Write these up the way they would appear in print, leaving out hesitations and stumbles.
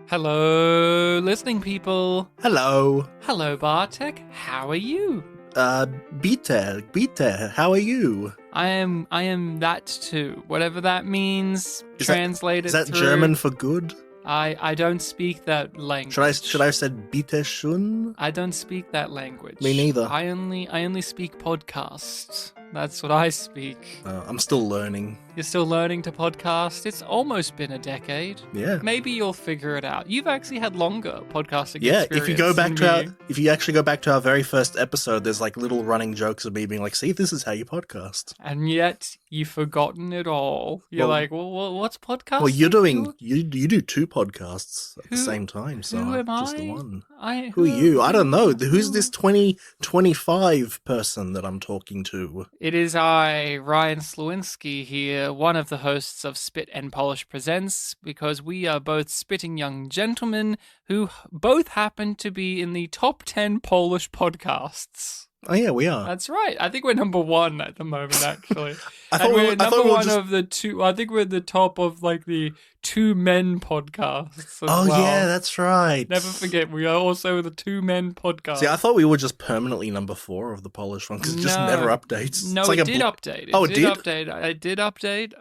Hello, listening people. Hello. Hello, Bartek. How are you? Bita, how are you? I am that too. Whatever that means, translate it Is that through. German for good? I don't speak that language. Should I have said Bitte schön? I don't speak that language. Me neither. I only speak podcasts. That's what I speak. I'm still learning. You're still learning to podcast? It's almost been a decade. Yeah. Maybe you'll figure it out. You've actually had longer podcasting Yeah, experience. if you actually go back to our very first episode, there's like little running jokes of me being like, see, this is how you podcast. And yet you've forgotten it all. You're Well- like, well, what's podcast? Well, you do two podcasts at the same time, so who am just I? the one. I Who are you? I don't know. Who's this 2025 person that I'm talking to? It is I, Ryan Slawinski here, one of the hosts of Spit and Polish Presents, because we are both spitting young gentlemen who both happen to be in the top 10 Polish podcasts. Oh yeah, we are. That's right. I think we're number one at the moment, actually. I And we're number one just... of the two. I think we're at the top of like the two men podcasts. As Oh well. yeah, that's right. Never forget, we are also the two men podcast. See, I thought we were just permanently number 4 of the Polish one because it just never updates. No, it's like it did update. Oh, it did? Update. It did update.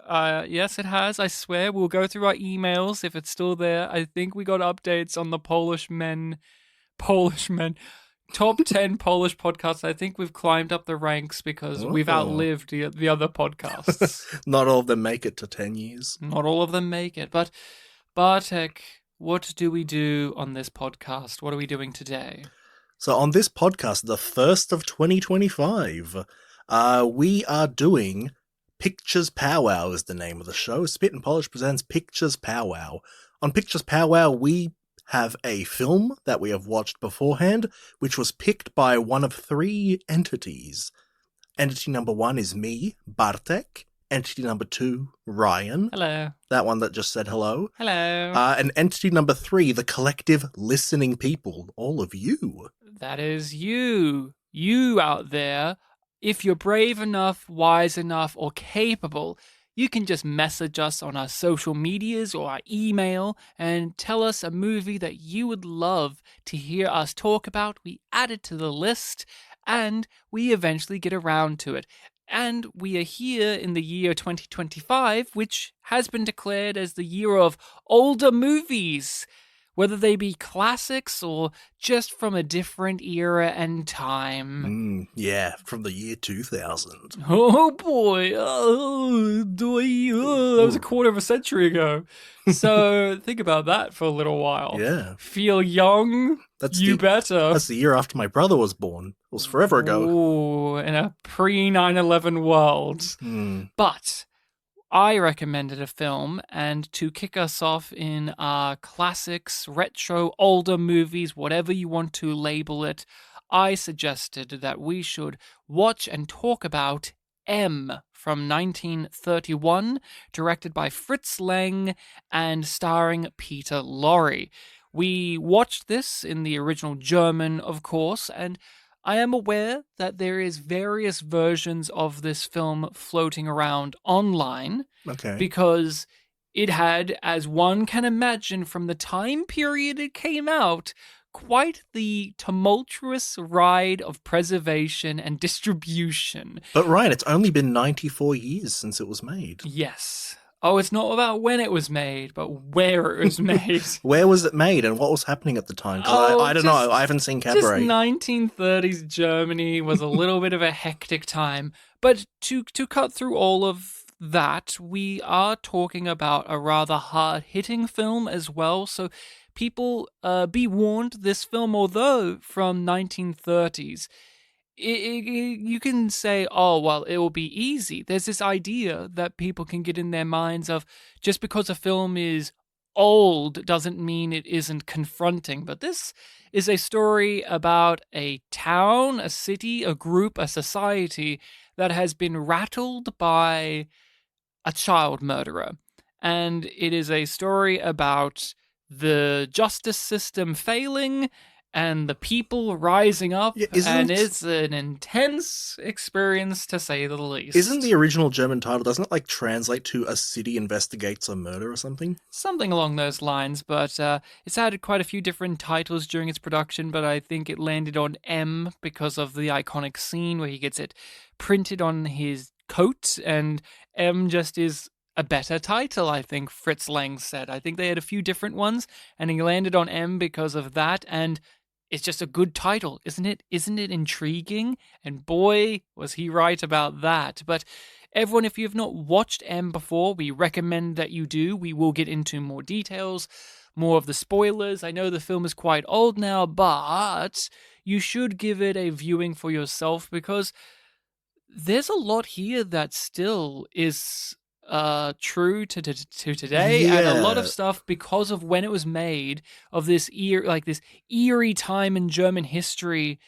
Yes, it has. I swear. We'll go through our emails if it's still there. I think we got updates on the Polish men. Top 10 Polish podcasts. I think we've climbed up the ranks because we've outlived the other podcasts. Not all of them make it to 10 years. Not all of them make it. But, Bartek, what do we do on this podcast? What are we doing today? So on this podcast, the first of 2025, we are doing Pictures Powwow is the name of the show. Spit and Polish presents Pictures Powwow. On Pictures Powwow, we have a film that we have watched beforehand, which was picked by one of 3 entities. Entity number 1 is me, Bartek. Entity number 2, Ryan. Hello. That one that just said hello. Hello. And entity number 3, the collective listening people, all of you. That is you. You out there. If you're brave enough, wise enough, or capable, you can just message us on our social medias or our email and tell us a movie that you would love to hear us talk about. We add it to the list and we eventually get around to it. And we are here in the year 2025, which has been declared as the year of older movies, whether they be classics or just from a different era and time. Yeah, from the year 2000. Oh boy, that was a quarter of a century ago. So think about that for a little while. Yeah. Feel young? Better. That's the year after my brother was born. It was forever ago. Ooh, in a pre-9/11 world. But I recommended a film, and to kick us off in our classics, retro, older movies, whatever you want to label it, I suggested that we should watch and talk about M from 1931, directed by Fritz Lang and starring Peter Lorre. We watched this in the original German, of course, and I am aware that there is various versions of this film floating around online. Okay. Because it had, as one can imagine from the time period it came out, quite the tumultuous ride of preservation and distribution. But Ryan, it's only been 94 years since it was made. Yes. Oh, it's not about when it was made, but where it was made. Where was it made and what was happening at the time? Because I don't know. I haven't seen Cabaret. Just 1930s Germany was a little bit of a hectic time. But to cut through all of that, we are talking about a rather hard-hitting film as well. So people, be warned, this film, although from 1930s, you can say, oh, well, it will be easy. There's this idea that people can get in their minds of just because a film is old doesn't mean it isn't confronting. But this is a story about a town, a city, a group, a society that has been rattled by a child murderer. And it is a story about the justice system failing and the people rising up, Yeah, and it's an intense experience to say the least. Isn't the original German title, doesn't it like translate to A City Investigates a Murder or something? Something along those lines, but it's had quite a few different titles during its production, but I think it landed on M because of the iconic scene where he gets it printed on his coat, and M just is a better title, I think Fritz Lang said. I think they had a few different ones, and he landed on M because of that, and it's just a good title, isn't it? Isn't it intriguing? And boy, was he right about that. But everyone, if you've not watched M before, we recommend that you do. We will get into more details, more of the spoilers. I know the film is quite old now, but you should give it a viewing for yourself because there's a lot here that still is true to today, and a lot of Yeah. stuff because of when it was made, of this this eerie time in German history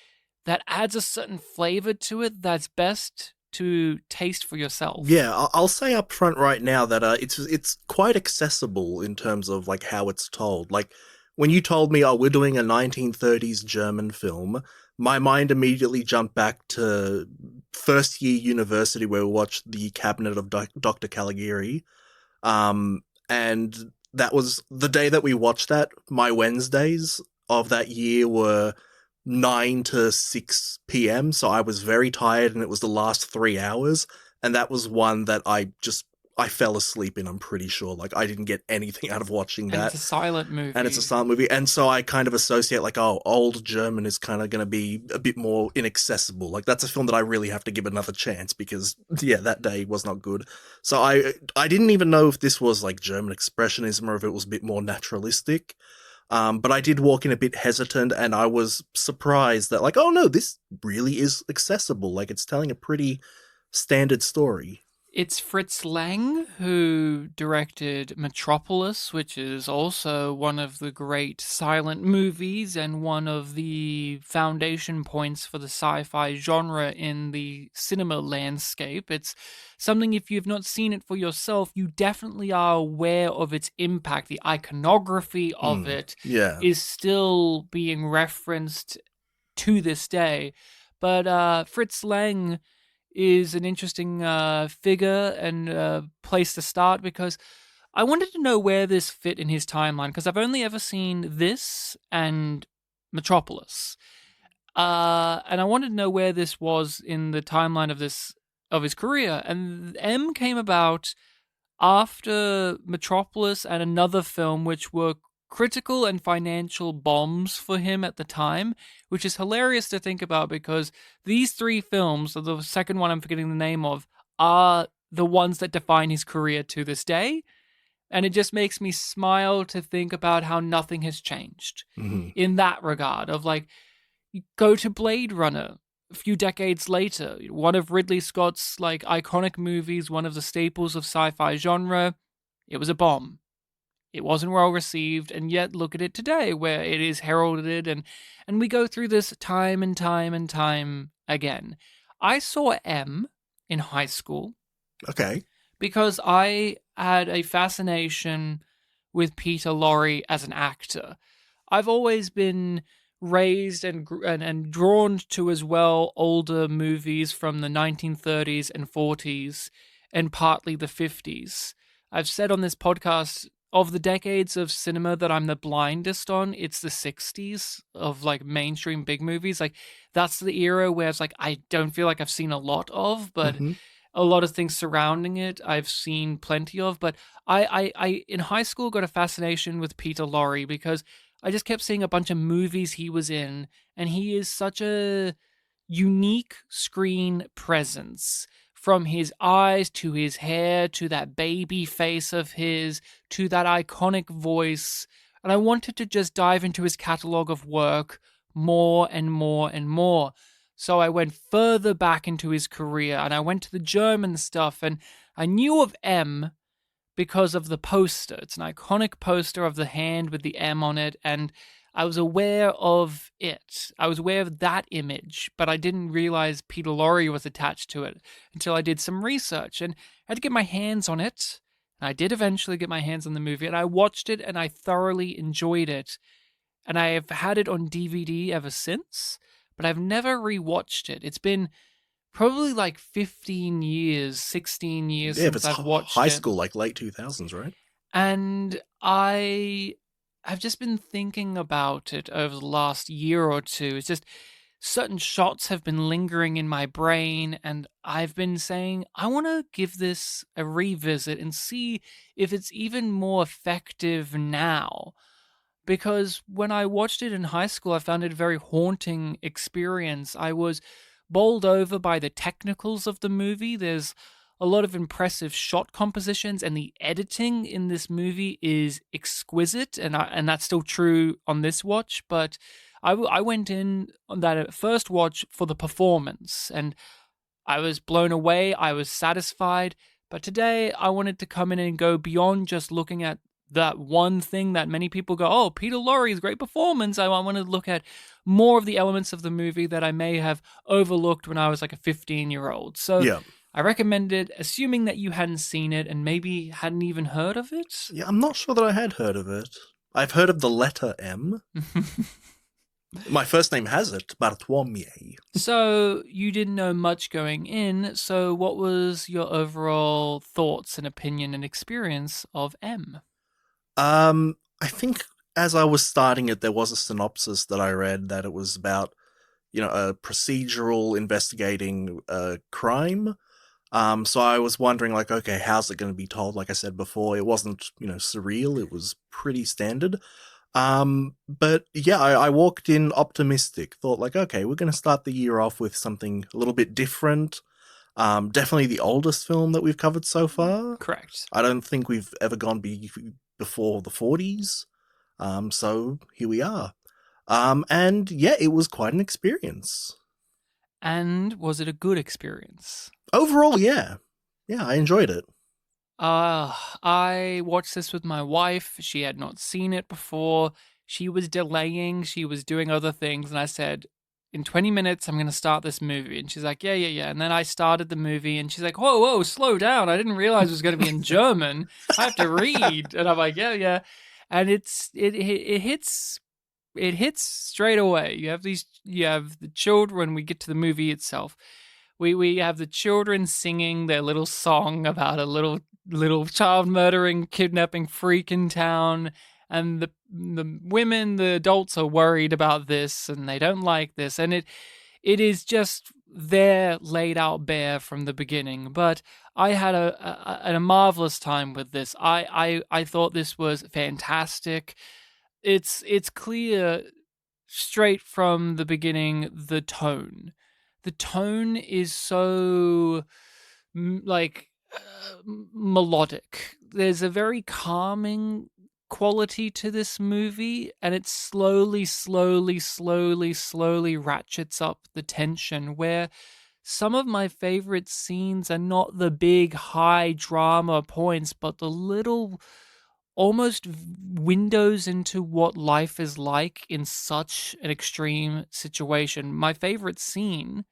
that adds a certain flavor to it that's best to taste for yourself. Yeah, I'll say up front right now that it's quite accessible in terms of like how it's told. Like when you told me, "Oh, we're doing a 1930s German film," my mind immediately jumped back to first year university where we watched The Cabinet of Dr. Caligari. And that was the day that we watched that. My Wednesdays of that year were 9 to 6 p.m. So I was very tired and it was the last 3 hours. And that was one that I fell asleep in, I'm pretty sure. Like, I didn't get anything out of watching And that. it's a silent movie. And it's a silent movie. And so I kind of associate, like, oh, old German is kind of going to be a bit more inaccessible. Like, that's a film that I really have to give another chance because, yeah, that day was not good. So I didn't even know if this was, like, German Expressionism or if it was a bit more naturalistic. But I did walk in a bit hesitant and I was surprised that, like, oh, no, this really is accessible. Like, it's telling a pretty standard story. It's Fritz Lang who directed Metropolis, which is also one of the great silent movies and one of the foundation points for the sci-fi genre in the cinema landscape. It's something, if you've not seen it for yourself, you definitely are aware of its impact. The iconography of it Yeah. is still being referenced to this day. But Fritz Lang is an interesting figure and place to start because I wanted to know where this fit in his timeline because I've only ever seen this and Metropolis, and I wanted to know where this was in the timeline of his career. And M came about after Metropolis and another film, which were critical and financial bombs for him at the time, which is hilarious to think about because these three films, or the second one I'm forgetting the name of, are the ones that define his career to this day. And it just makes me smile to think about how nothing has changed in that regard of like, you go to Blade Runner a few decades later, one of Ridley Scott's like iconic movies, one of the staples of sci-fi genre. It was a bomb. It wasn't well received, and yet look at it today where it is heralded, and we go through this time and time and time again. I saw M in high school. Okay. Because I had a fascination with Peter Lorre as an actor. I've always been raised and drawn to as well older movies from the 1930s and 40s and partly the 50s. I've said on this podcast, of the decades of cinema that I'm the blindest on, it's the 60s of like mainstream big movies. Like that's the era where it's like I don't feel like I've seen a lot of, but a lot of things surrounding it I've seen plenty of. But I in high school got a fascination with Peter Lorre because I just kept seeing a bunch of movies he was in, and he is such a unique screen presence. From his eyes to his hair to that baby face of his to that iconic voice. And I wanted to just dive into his catalogue of work more and more and more. So I went further back into his career and I went to the German stuff, and I knew of M because of the poster. It's an iconic poster of the hand with the M on it, and I was aware of it. I was aware of that image, but I didn't realize Peter Lorre was attached to it until I did some research and I had to get my hands on it. And I did eventually get my hands on the movie, and I watched it and I thoroughly enjoyed it. and I have had it on DVD ever since, but I've never rewatched it. It's been probably like 15 years, 16 years Yeah, if since it's I've watched high it. school, like late 2000s, right? And I have just been thinking about it over the last year or two. It's just certain shots have been lingering in my brain, and I've been saying, I want to give this a revisit and see if it's even more effective now. Because when I watched it in high school, I found it a very haunting experience. I was bowled over by the technicals of the movie. There's a lot of impressive shot compositions, and the editing in this movie is exquisite, and that's still true on this watch. But I went in on that first watch for the performance, and I was blown away. I was satisfied. But today, I wanted to come in and go beyond just looking at that one thing that many people go, oh, Peter Lorre's great performance. I wanted to look at more of the elements of the movie that I may have overlooked when I was like a 15-year-old. So Yeah. I recommend it, assuming that you hadn't seen it and maybe hadn't even heard of it. Yeah, I'm not sure that I had heard of it. I've heard of the letter M. My first name has it, Bartłomiej. So you didn't know much going in. So what was your overall thoughts and opinion and experience of M? I think as I was starting it, there was a synopsis that I read that it was about, a procedural investigating a crime. So I was wondering, like, okay, how's it going to be told? Like I said before, it wasn't, surreal. It was pretty standard. But yeah, I walked in optimistic, thought like, okay, we're going to start the year off with something a little bit different. Definitely the oldest film that we've covered so far. Correct. I don't think we've ever gone before the 40s. So here we are. And yeah, it was quite an experience. And was it a good experience? Overall, yeah. Yeah, I enjoyed it. I watched this with my wife. She had not seen it before. She was delaying. She was doing other things. And I said, in 20 minutes, I'm going to start this movie. And she's like, yeah, yeah, yeah. And then I started the movie and she's like, whoa, whoa, slow down. I didn't realize it was going to be in German. I have to read. And I'm like, yeah, yeah. And it hits straight away. You have the children. When we get to the movie itself, we have the children singing their little song about a little child murdering, kidnapping freak in town, and the women, the adults are worried about this and they don't like this, and it is just there laid out bare from the beginning. But I had a marvelous time with this. I thought this was fantastic. It's clear straight from the beginning the tone. The tone is so melodic. There's a very calming quality to this movie, and it slowly ratchets up the tension, where some of my favorite scenes are not the big high drama points, but the little almost windows into what life is like in such an extreme situation. My favorite scene,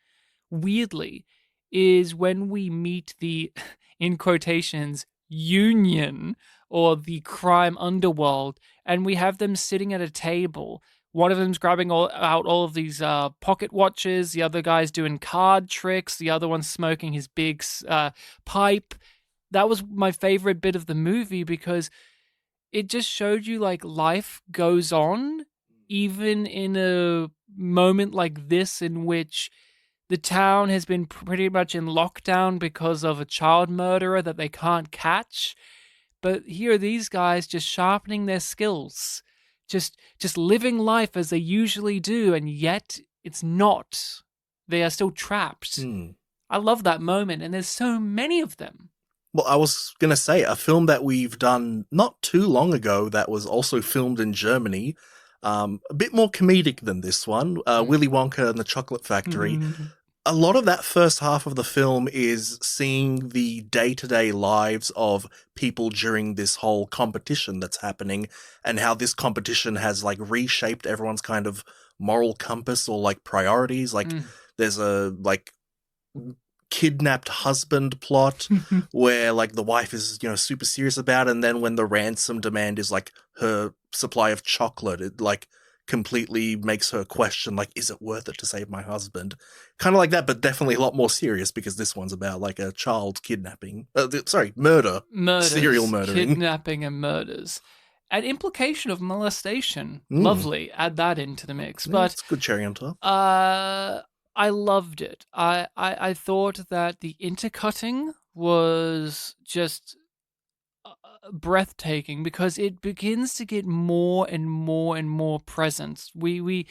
weirdly, is when we meet the, in quotations, union, or the crime underworld, and we have them sitting at a table. One of them's grabbing out all of these pocket watches, the other guy's doing card tricks, the other one's smoking his big pipe. That was my favorite bit of the movie, because it just showed you like life goes on, even in a moment like this in which the town has been pretty much in lockdown because of a child murderer that they can't catch. But here are these guys just sharpening their skills, just living life as they usually do, and yet it's not. They are still trapped. I love that moment, and there's so many of them. Well, I was going to say, a film that we've done not too long ago that was also filmed in Germany, a bit more comedic than this one, Willy Wonka and the Chocolate Factory. A lot of that first half of the film is seeing the day-to-day lives of people during this whole competition that's happening, and how this competition has like reshaped everyone's kind of moral compass or like priorities. Like there's a like kidnapped husband plot where like the wife is, super serious about it, and then when the ransom demand is like her supply of chocolate, it like completely makes her question, like, is it worth it to save my husband? Kind of like that, but definitely a lot more serious because this one's about like a child kidnapping. Murder. Serial Murders, murdering. kidnapping, and murders. An implication of molestation. Mm. Lovely. Add that into the mix. Yeah, But it's a good cherry on top. I loved it. I thought that the intercutting was just breathtaking because it begins to get more and more and more presence. We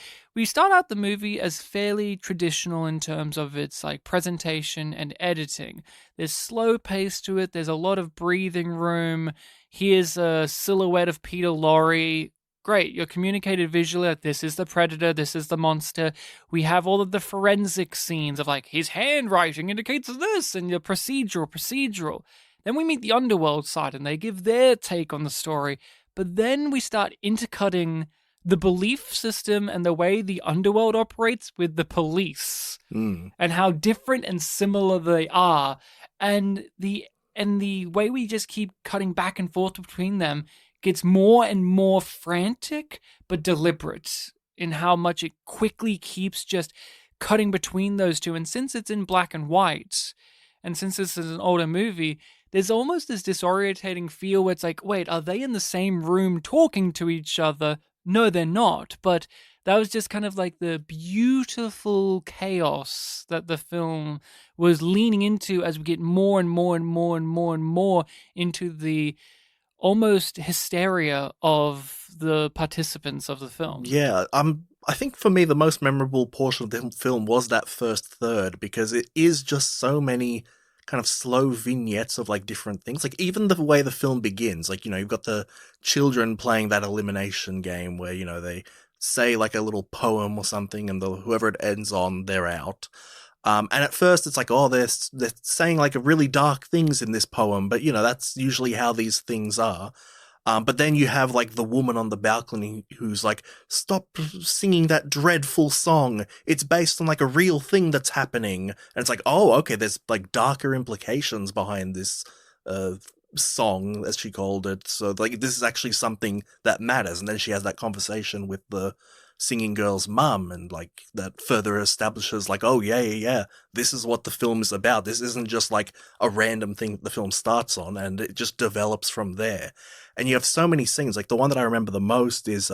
start out the movie as fairly traditional in terms of its like presentation and editing. There's slow pace to it. There's a lot of breathing room. Here's a silhouette of Peter Lorre. Great, you're communicated visually like this is the predator, this is the monster. We have all of the forensic scenes of like his handwriting indicates this and the procedural. Then we meet the underworld side and they give their take on the story. But then we start intercutting the belief system and the way the underworld operates with the police Mm. and how different and similar they are. And the way we just keep cutting back and forth between them gets more and more frantic but deliberate in how much it quickly keeps just cutting between those two. And since it's in black and white, and since this is an older movie, there's almost this disorientating feel where it's like, wait, are they in the same room talking to each other? No, they're not. But that was just kind of like the beautiful chaos that the film was leaning into as we get more and more and more and more and more into the almost hysteria of the participants of the film. Yeah, I think for me the most memorable portion of the film was that first third because it is just so many kind of slow vignettes of like different things. Like even the way the film begins, like you've got the children playing that elimination game where they say like a little poem or something, and whoever it ends on, they're out. And at first it's like, oh, they're saying like really dark things in this poem, but that's usually how these things are. But then you have like the woman on the balcony who's like, stop singing that dreadful song. It's based on like a real thing that's happening. And it's like, oh, okay, there's like darker implications behind this song, as she called it. So like this is actually something that matters. And then she has that conversation with the singing girl's mum, and like that further establishes like, oh yeah, this is what the film is about. This isn't just like a random thing that the film starts on, and it just develops from there. And you have so many scenes. Like the one that I remember the most is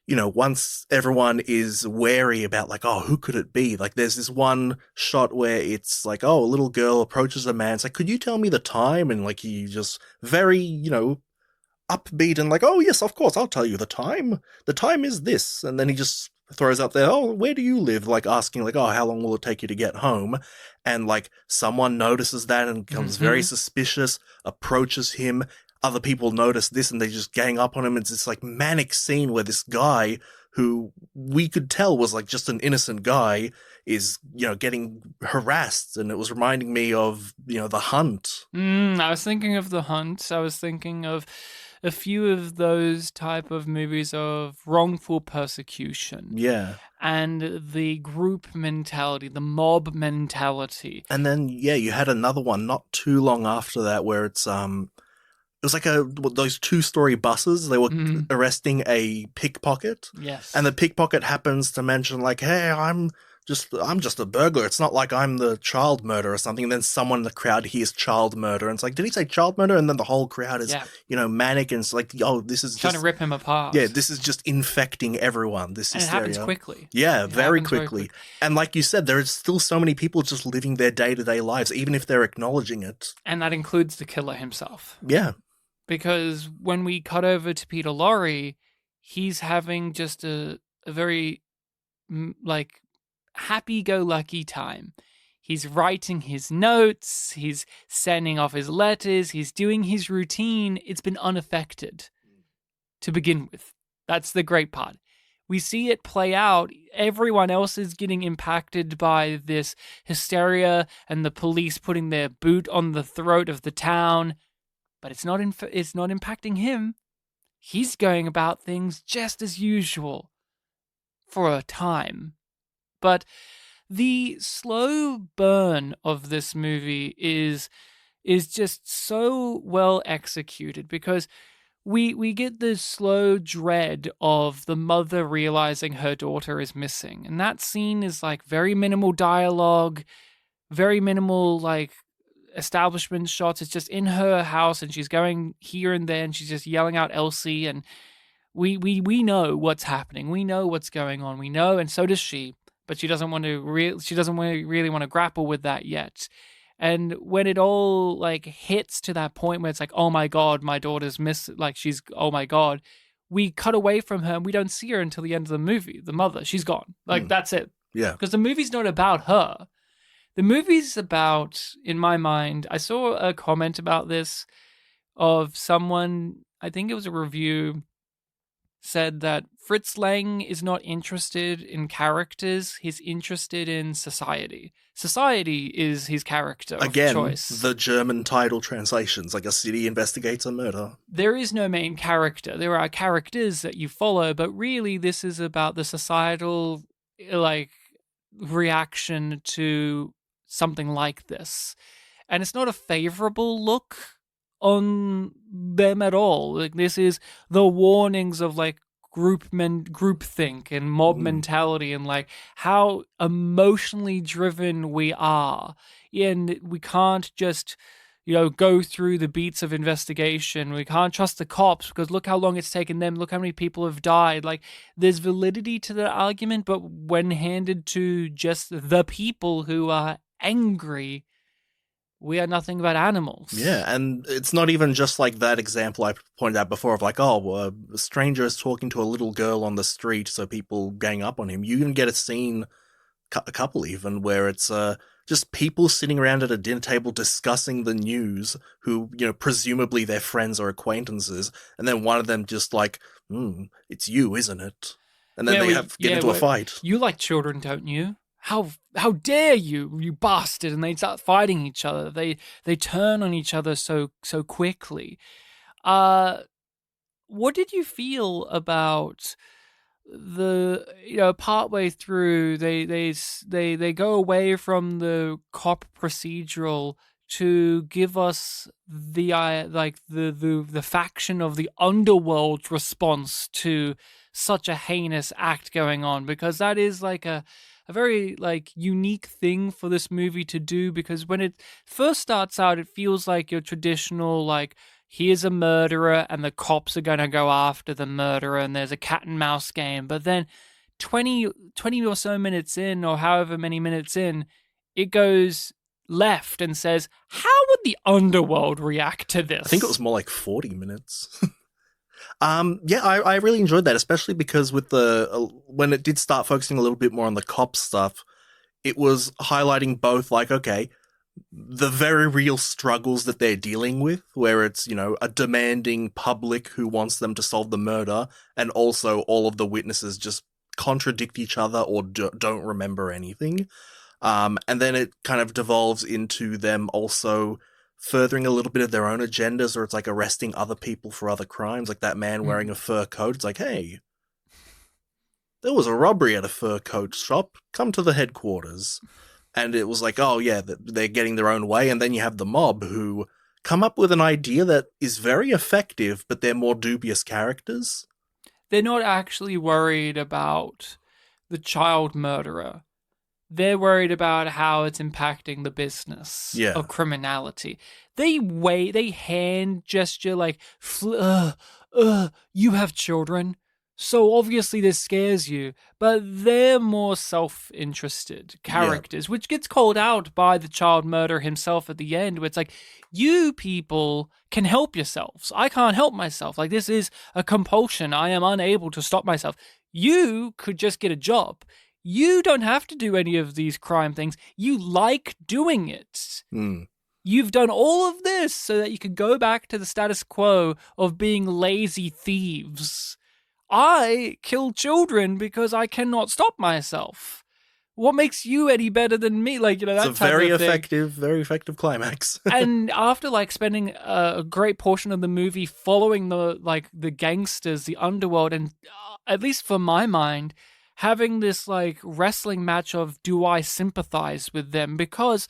once everyone is wary about like, oh, who could it be? Like there's this one shot where it's like, oh, a little girl approaches a man. It's like, could you tell me the time? And like he just very, upbeat and like, oh yes, of course, I'll tell you the time. The time is this. And then he just throws out there, oh, where do you live? Like asking like, oh, how long will it take you to get home? And like someone notices that and becomes very suspicious, approaches him. Other people notice this and they just gang up on him. It's this like manic scene where this guy who we could tell was like just an innocent guy is, getting harassed. And it was reminding me of, The Hunt. I was thinking of The Hunt. I was thinking of a few of those type of movies of wrongful persecution. Yeah. And the group mentality, the mob mentality. And then, yeah, you had another one not too long after that where it was like those 2-story buses. They were arresting a pickpocket. Yes. And the pickpocket happens to mention like, hey, I'm just a burglar. It's not like I'm the child murderer or something. And then someone in the crowd hears child murder. And it's like, did he say child murder? And then the whole crowd is, manic. And it's like, oh, this is trying to rip him apart. Yeah, this is just infecting everyone. This hysteria. And it happens quickly. Yeah, very quickly. And like you said, there is still so many people just living their day-to-day lives, even if they're acknowledging it. And that includes the killer himself. Yeah. Because when we cut over to Peter Lorre, he's having just a very, like, happy-go-lucky time. He's writing his notes, he's sending off his letters, he's doing his routine. It's been unaffected to begin with. That's the great part. We see it play out. Everyone else is getting impacted by this hysteria and the police putting their boot on the throat of the town. But it's not impacting him. He's going about things just as usual for a time. But the slow burn of this movie is just so well executed because we get this slow dread of the mother realizing her daughter is missing. And that scene is like very minimal dialogue, very minimal like establishment shots. It's just in her house and she's going here and there and she's just yelling out Elsie, and we know what's happening. We know what's going on. We know, and so does she. But she doesn't want to really want to grapple with that yet. And when it all like hits to that point where it's like, oh my god, my daughter's oh my god, we cut away from her and we don't see her until the end of the movie. The mother, she's gone. Like that's it. Yeah. Because the movie's not about her. The movie's about, in my mind, I saw a comment about this of someone, I think it was a review, said that Fritz Lang is not interested in characters, he's interested in society. Society is his character of choice. The German title translations, like a city investigates a murder. There is no main character. There are characters that you follow, but really this is about the societal like reaction to something like this. And it's not a favorable look on them at all. Like this is the warnings of like groupthink and mob mentality and like how emotionally driven we are, and we can't just go through the beats of investigation. We can't trust the cops because look how long it's taken them, look how many people have died. Like there's validity to the argument, but when handed to just the people who are angry, we are nothing but animals. Yeah, and it's not even just like that example I pointed out before of like, a stranger is talking to a little girl on the street, so people gang up on him. You can get a scene, a couple even, where it's just people sitting around at a dinner table discussing the news who, presumably their friends or acquaintances, and then one of them just like, it's you, isn't it? And then get into a fight. You like children, don't you? How dare you, you bastard! And they start fighting each other. They turn on each other so quickly. What did you feel about the partway through they go away from the cop procedural to give us the the faction of the underworld's response to such a heinous act going on, because that is like a very like unique thing for this movie to do, because when it first starts out it feels like your traditional like here's a murderer and the cops are going to go after the murderer and there's a cat and mouse game. But then 20 or so minutes in, or however many minutes in, it goes left and says, how would the underworld react to this? I think it was more like 40 minutes. I really enjoyed that, especially because with when it did start focusing a little bit more on the cop stuff, it was highlighting both like, okay, the very real struggles that they're dealing with, where it's, a demanding public who wants them to solve the murder, and also all of the witnesses just contradict each other or don't remember anything. And then it kind of devolves into them also furthering a little bit of their own agendas, or it's like arresting other people for other crimes, like that man wearing a fur coat. It's like, hey, there was a robbery at a fur coat shop, come to the headquarters. And it was like, oh yeah, they're getting their own way. And then you have the mob who come up with an idea that is very effective, but they're more dubious characters. They're not actually worried about the child murderer. They're worried about how it's impacting the business of criminality. They hand gesture like, you have children, so obviously this scares you. But they're more self-interested characters, which gets called out by the child murderer himself at the end, where it's like, you people can help yourselves. I can't help myself. Like, this is a compulsion. I am unable to stop myself. You could just get a job. You don't have to do any of these crime things. You like doing it. You've done all of this so that you can go back to the status quo of being lazy thieves. I kill children because I cannot stop myself. What makes you any better than me? Like, that type of thing. It's a very effective climax. And after spending a great portion of the movie following the gangsters, the underworld, and at least for my mind, having this wrestling match of, do I sympathize with them? Because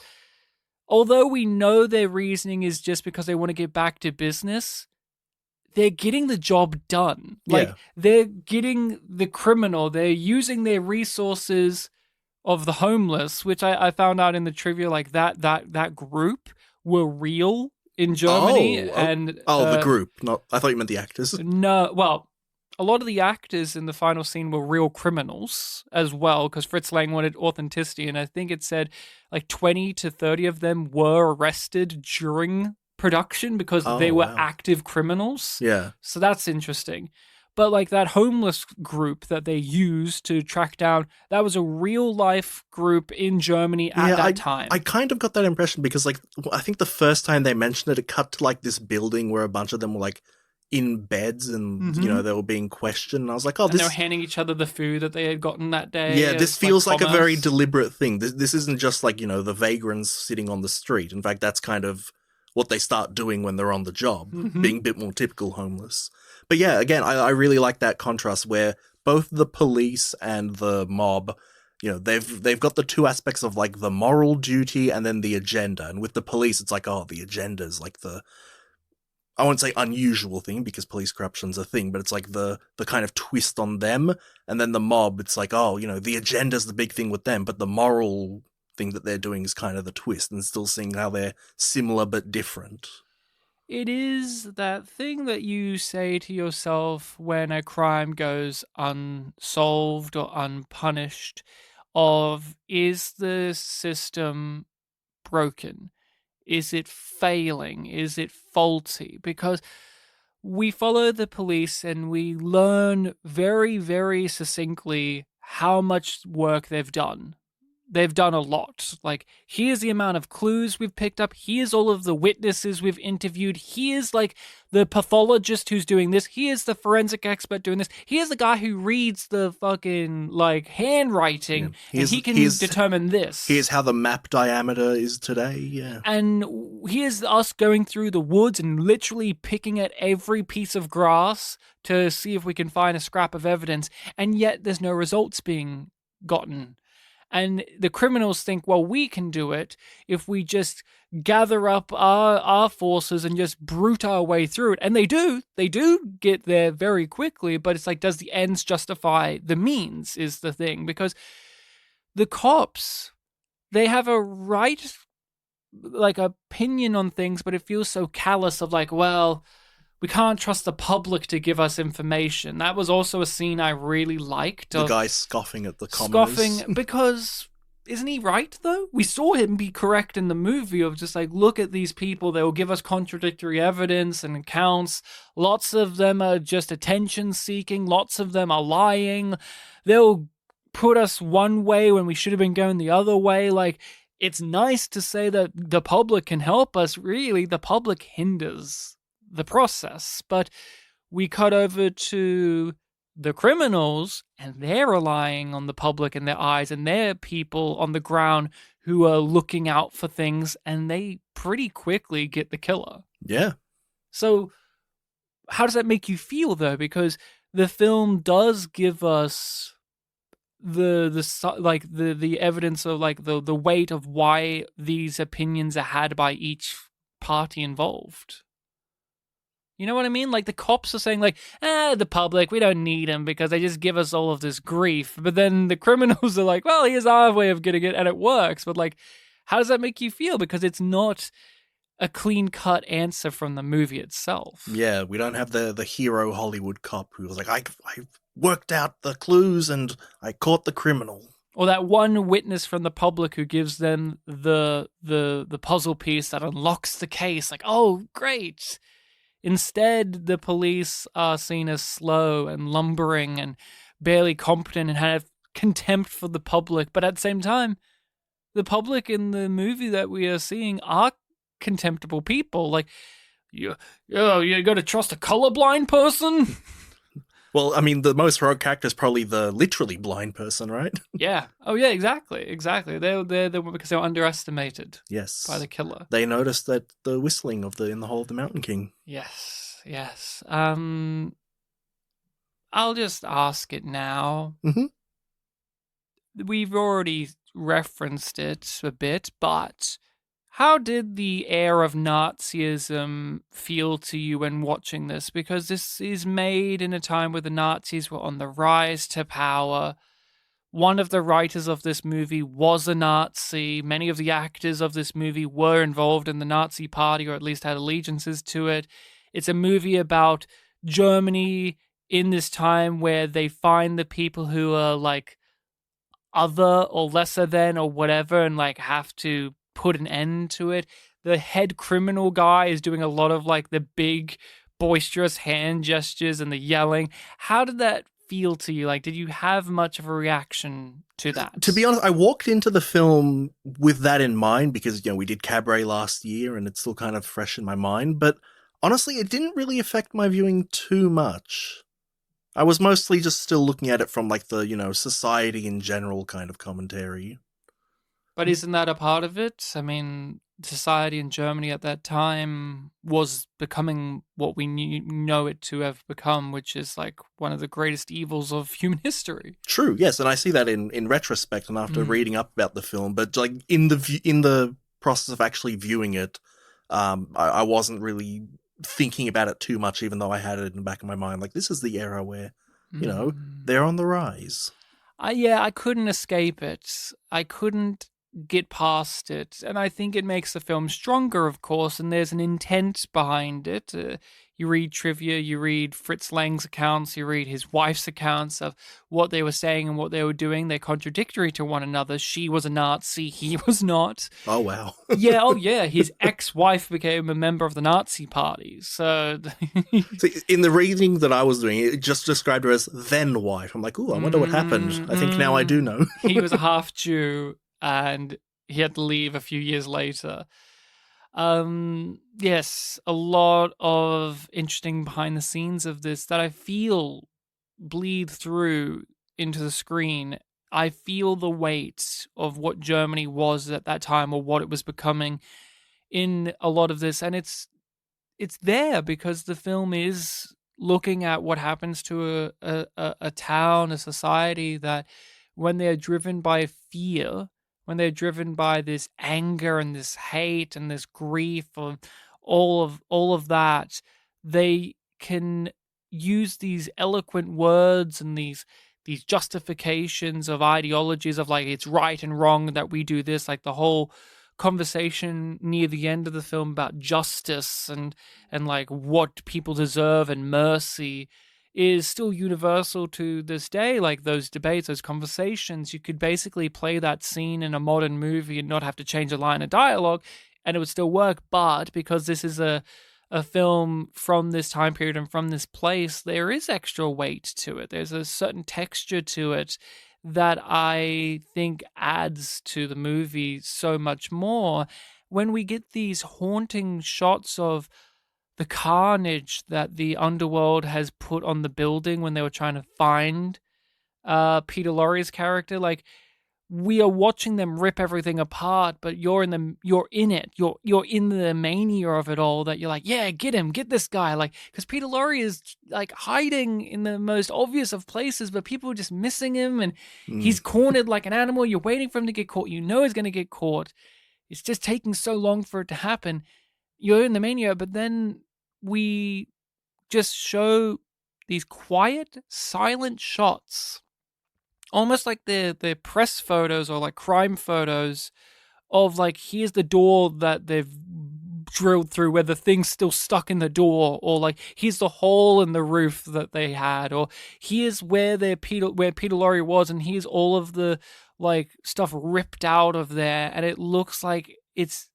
although we know their reasoning is just because they want to get back to business, they're getting the job done. Like, Yeah. they're getting the criminal. They're using their resources of the homeless, which I found out in the trivia, like that group were real in Germany. And The group. Not. I thought you meant the actors. no, well, a lot of the actors in the final scene were real criminals as well, because Fritz Lang wanted authenticity, and I think it said like 20 to 30 of them were arrested during production because Oh, they were wow. active criminals. Yeah. So that's interesting. But like that homeless group that they used to track down, that was a real life group in Germany at that time. I kind of got that impression because, like, I think the first time they mentioned it, it cut to like this building where a bunch of them were like in beds and you know they were being questioned. And I was like, oh, and they were handing each other the food that they had gotten that day. Yeah, this feels like a very commerce. deliberate thing. This isn't just like, you know, the vagrants sitting on the street. In fact, that's kind of what they start doing when they're on the job, being a bit more typical homeless. But yeah, again, I really like that contrast where both the police and the mob, you know, they've got the two aspects of like the moral duty and then the agenda. And with the police, it's like, oh, the agenda is like the, I won't say unusual thing because police corruption's a thing, but it's like the kind of twist on them. And then the mob, it's like, oh, you know, the agenda's the big thing with them, but the moral thing that they're doing is kind of the twist, and still seeing how they're similar but different. It is that thing that you say to yourself when a crime goes unsolved or unpunished of, is the system broken? Is it failing? Is it faulty? Because we follow the police and we learn very, very succinctly how much work they've done. They've done a lot. Like, here's the amount of clues we've picked up. Here's all of the witnesses we've interviewed. Here's, like, the pathologist who's doing this. Here's the forensic expert doing this. Here's the guy who reads the fucking, like, handwriting, and he can determine this. Here's how the map diameter is today, yeah. And here's us going through the woods and literally picking at every piece of grass to see if we can find a scrap of evidence, and yet there's no results being gotten. And the criminals think, well, we can do it if we just gather up our forces and just brute our way through it. And they do. They do get there very quickly, but it's like, does the ends justify the means is the thing. Because the cops, they have a right, like, opinion on things, but it feels so callous of like, well, we can't trust the public to give us information. That was also a scene I really liked. The guy scoffing at the commoners. Scoffing, because isn't he right, though? We saw him be correct in the movie of just like, look at these people. They will give us contradictory evidence and accounts. Lots of them are just attention seeking. Lots of them are lying. They'll put us one way when we should have been going the other way. Like, it's nice to say that the public can help us. Really, the public hinders the process. But we cut over to the criminals, and they're relying on the public and their eyes, and their people on the ground who are looking out for things, and they pretty quickly get the killer. Yeah. So how does that make you feel, though? Because the film does give us the evidence of like the weight of why these opinions are had by each party involved. You know what I mean? Like, the cops are saying, like, the public, we don't need them because they just give us all of this grief. But then the criminals are like, well, here's our way of getting it, and it works. But, like, how does that make you feel? Because it's not a clean-cut answer from the movie itself. Yeah, we don't have the hero Hollywood cop who was like, I worked out the clues and I caught the criminal. Or that one witness from the public who gives them the puzzle piece that unlocks the case. Like, oh, great. Instead, the police are seen as slow and lumbering and barely competent and have contempt for the public. But at the same time, the public in the movie that we are seeing are contemptible people. Like, you got to trust a colorblind person? Well, I mean, the most heroic character is probably the literally blind person, right? Yeah. Oh, yeah, exactly. They're because they were underestimated. Yes. By the killer. They noticed that the whistling in the Hall of the Mountain King. Yes. I'll just ask it now. Mm-hmm. We've already referenced it a bit, but How did the air of Nazism feel to you when watching this? Because this is made in a time where the Nazis were on the rise to power. One of the writers of this movie was a Nazi. Many of the actors of this movie were involved in the Nazi party, or at least had allegiances to it. It's a movie about Germany in this time where they find the people who are like other or lesser than or whatever and like have to put an end to it. The head criminal guy is doing a lot of like the big boisterous hand gestures and the yelling. How did that feel to you? Like, did you have much of a reaction to that? To be honest, I walked into the film with that in mind because, we did Cabaret last year and it's still kind of fresh in my mind. But honestly, it didn't really affect my viewing too much. I was mostly just still looking at it from like the, society in general kind of commentary. But isn't that a part of it? I mean, society in Germany at that time was becoming what we know it to have become, which is like one of the greatest evils of human history. True, yes, and I see that in retrospect and after reading up about the film. But like in the process of actually viewing it, I wasn't really thinking about it too much, even though I had it in the back of my mind. Like, this is the era where, they're on the rise. I couldn't escape it. I couldn't get past it. And I think it makes the film stronger, of course, and there's an intent behind it. You read trivia, you read Fritz Lang's accounts, you read his wife's accounts of what they were saying and what they were doing. They're contradictory to one another. She was a Nazi, he was not. Oh, wow. Yeah. His ex-wife became a member of the Nazi party. So, in the reading that I was doing, it just described her as then wife. I'm like, ooh, I wonder what happened. I think now I do know. He was a half Jew and he had to leave a few years later. Yes, a lot of interesting behind the scenes of this that I feel bleed through into the screen. I feel the weight of what Germany was at that time or what it was becoming in a lot of this, and it's there because the film is looking at what happens to a town, a society that when they're driven by fear, when they're driven by this anger and this hate and this grief of all of that, they can use these eloquent words and these justifications of ideologies of like it's right and wrong that we do this, like the whole conversation near the end of the film about justice and like what people deserve and mercy is still universal to this day. Like those debates, those conversations, you could basically play that scene in a modern movie and not have to change a line of dialogue and it would still work. But because this is a film from this time period and from this place, there is extra weight to it. There's a certain texture to it that I think adds to the movie so much more. When we get these haunting shots of the carnage that the underworld has put on the building when they were trying to find Peter Lorre's character, like we are watching them rip everything apart, but you're in it. You're in the mania of it all. That you're like, yeah, get him, get this guy, like because Peter Lorre is like hiding in the most obvious of places, but people are just missing him, and he's cornered like an animal. You're waiting for him to get caught. You know he's going to get caught. It's just taking so long for it to happen. You're in the mania, but then we just show these quiet, silent shots, almost like they're press photos or like crime photos of like, here's the door that they've drilled through where the thing's still stuck in the door, or like here's the hole in the roof that they had, or here's where Peter Lorre was, and here's all of the like stuff ripped out of there, and it looks like it's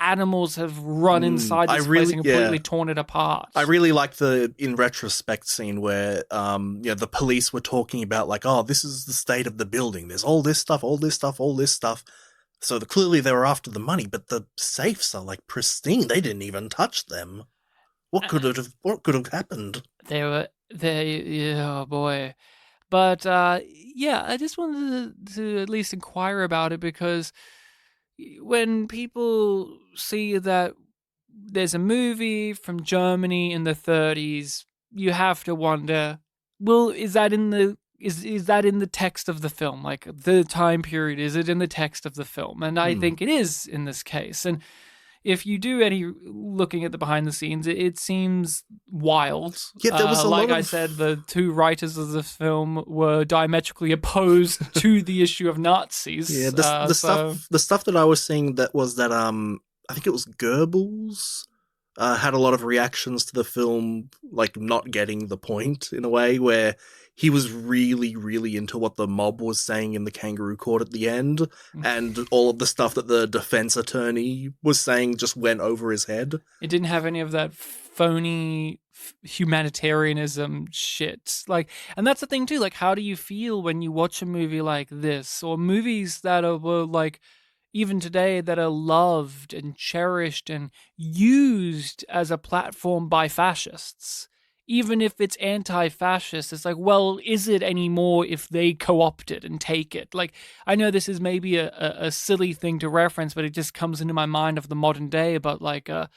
animals have run inside this place and completely torn it apart. I really like the in retrospect scene where the police were talking about like, oh, this is the state of the building. There's all this stuff, all this stuff, all this stuff. So clearly they were after the money, but the safes are like pristine. They didn't even touch them. What could have happened? Oh boy. But I just wanted to at least inquire about it, because when people see that there's a movie from Germany in the 30s, you have to wonder, well, is that in the is that in the text of the film? Like the time period, is it in the text of the film? And I think it is in this case. And if you do any looking at the behind the scenes, it seems wild. Yeah, there was a like lot I of... said, the two writers of the film were diametrically opposed to the issue of Nazis. Yeah, the stuff that I was seeing that was that I think it was Goebbels had a lot of reactions to the film, like not getting the point in a way, where he was really, really into what the mob was saying in the kangaroo court at the end, and all of the stuff that the defense attorney was saying just went over his head. It didn't have any of that phony humanitarianism shit. Like, and that's the thing too. Like, how do you feel when you watch a movie like this, or movies that were like, even today, that are loved and cherished and used as a platform by fascists? Even if it's anti-fascist, it's like, well, is it anymore if they co-opt it and take it? Like, I know this is maybe a silly thing to reference, but it just comes into my mind of the modern day about like the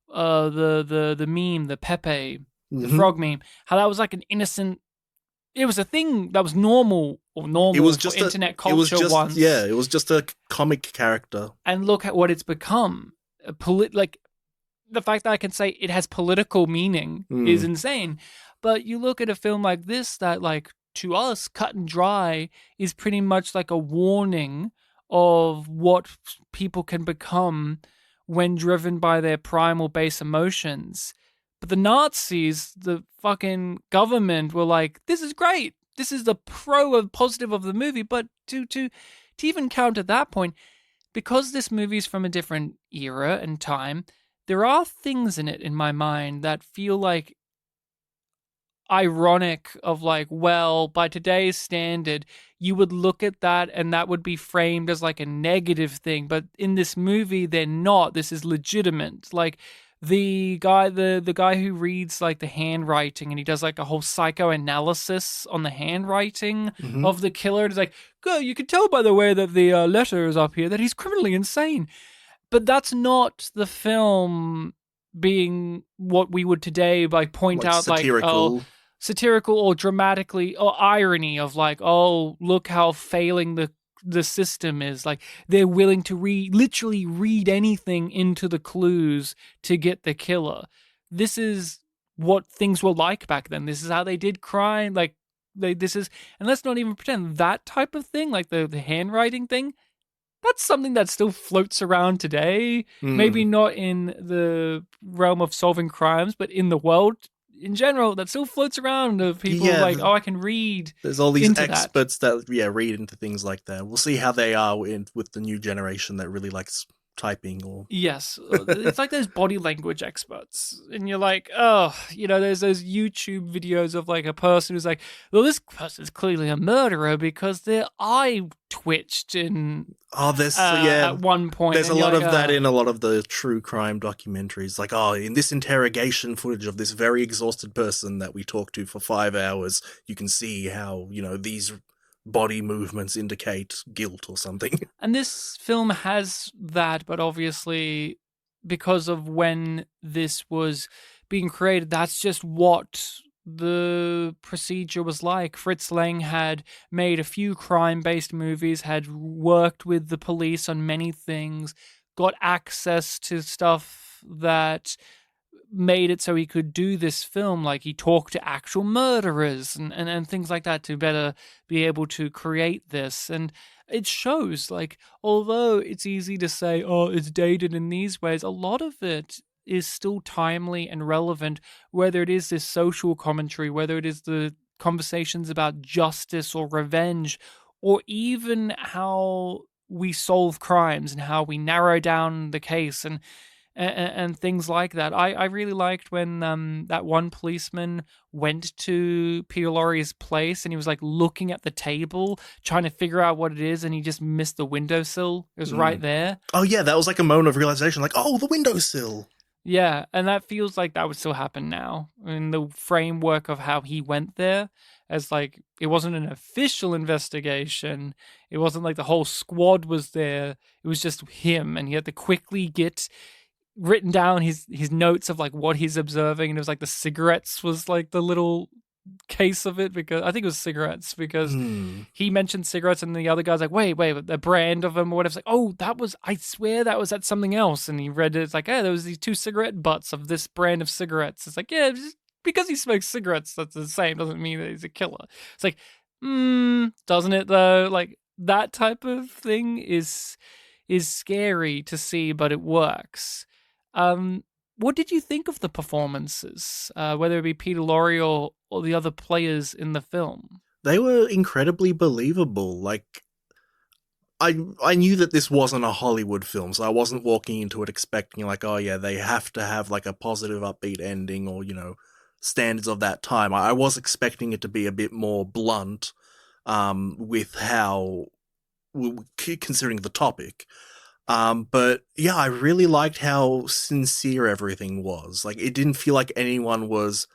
meme, the Pepe, the frog meme, how that was like an innocent. It was a thing that was normal It was just for internet culture it was just, once. Yeah, it was just a comic character. And look at what it's become. Like, the fact that I can say it has political meaning is insane. But you look at a film like this that, like, to us, cut and dry, is pretty much like a warning of what people can become when driven by their primal base emotions. But the Nazis, the fucking government, were like, this is great. This is the positive of the movie. But to even counter that point, because this movie's from a different era and time, there are things in it, in my mind, that feel like ironic of like, well, by today's standard, you would look at that and that would be framed as like a negative thing. But in this movie, they're not. This is legitimate. Like, the guy who reads like the handwriting and he does like a whole psychoanalysis on the handwriting of the killer. It's like, good, you can tell by the way that the letter is up here that he's criminally insane. But that's not the film being what we would today like point out satirical. Like, oh, satirical or dramatically, or irony of like, oh, look how failing the system is. Like, they're willing to literally read anything into the clues to get the killer. This is what things were like back then. This is how they did crime. Like, and let's not even pretend that type of thing, like the handwriting thing, that's something that still floats around today. Maybe not in the realm of solving crimes, but in the world in general, that still floats around of people like, oh, I can read. There's all these experts that read into things like that. We'll see how they are with the new generation that really likes typing. Or yes, it's like those body language experts, and you're like, oh, there's those YouTube videos of like a person who's like, well, this person's clearly a murderer because their eye twitched in at one point. There's a lot of that in a lot of the true crime documentaries. Like, oh, in this interrogation footage of this very exhausted person that we talked to for 5 hours, you can see how, these body movements indicate guilt or something. And this film has that, but obviously because of when this was being created, that's just what the procedure was like. Fritz Lang had made a few crime-based movies, had worked with the police on many things, got access to stuff that made it so he could do this film. Like, he talked to actual murderers and things like that to better be able to create this. And it shows, like, although it's easy to say, oh, it's dated in these ways, a lot of it is still timely and relevant, whether it is this social commentary, whether it is the conversations about justice or revenge, or even how we solve crimes and how we narrow down the case and things like that. I really liked when that one policeman went to Peter Lorre's place and he was like looking at the table trying to figure out what it is, and he just missed the windowsill. It was right there. Oh yeah, that was like a moment of realization, like, oh, the windowsill. Yeah, and that feels like that would still happen now in the framework of how he went there. As like, it wasn't an official investigation. It wasn't like the whole squad was there. It was just him, and he had to quickly get written down his notes of like what he's observing, and it was like the cigarettes was like the little case of it because I think it was cigarettes because Hmm. he mentioned cigarettes and the other guy's like, wait, the brand of them or whatever. It's like, oh, I swear that was at something else. And he read it. It's like, hey, there was these 2 cigarette butts of this brand of cigarettes. It's like, yeah, just because he smokes cigarettes, that's the same. Doesn't mean that he's a killer. It's like, doesn't it though? Like that type of thing is scary to see, but it works. What did you think of the performances, whether it be Peter Lorre or the other players in the film? They were incredibly believable. Like, I knew that this wasn't a Hollywood film, so I wasn't walking into it expecting like, oh yeah, they have to have like a positive, upbeat ending or standards of that time. I was expecting it to be a bit more blunt, with how considering the topic. But yeah, I really liked how sincere everything was. Like, it didn't feel like anyone was,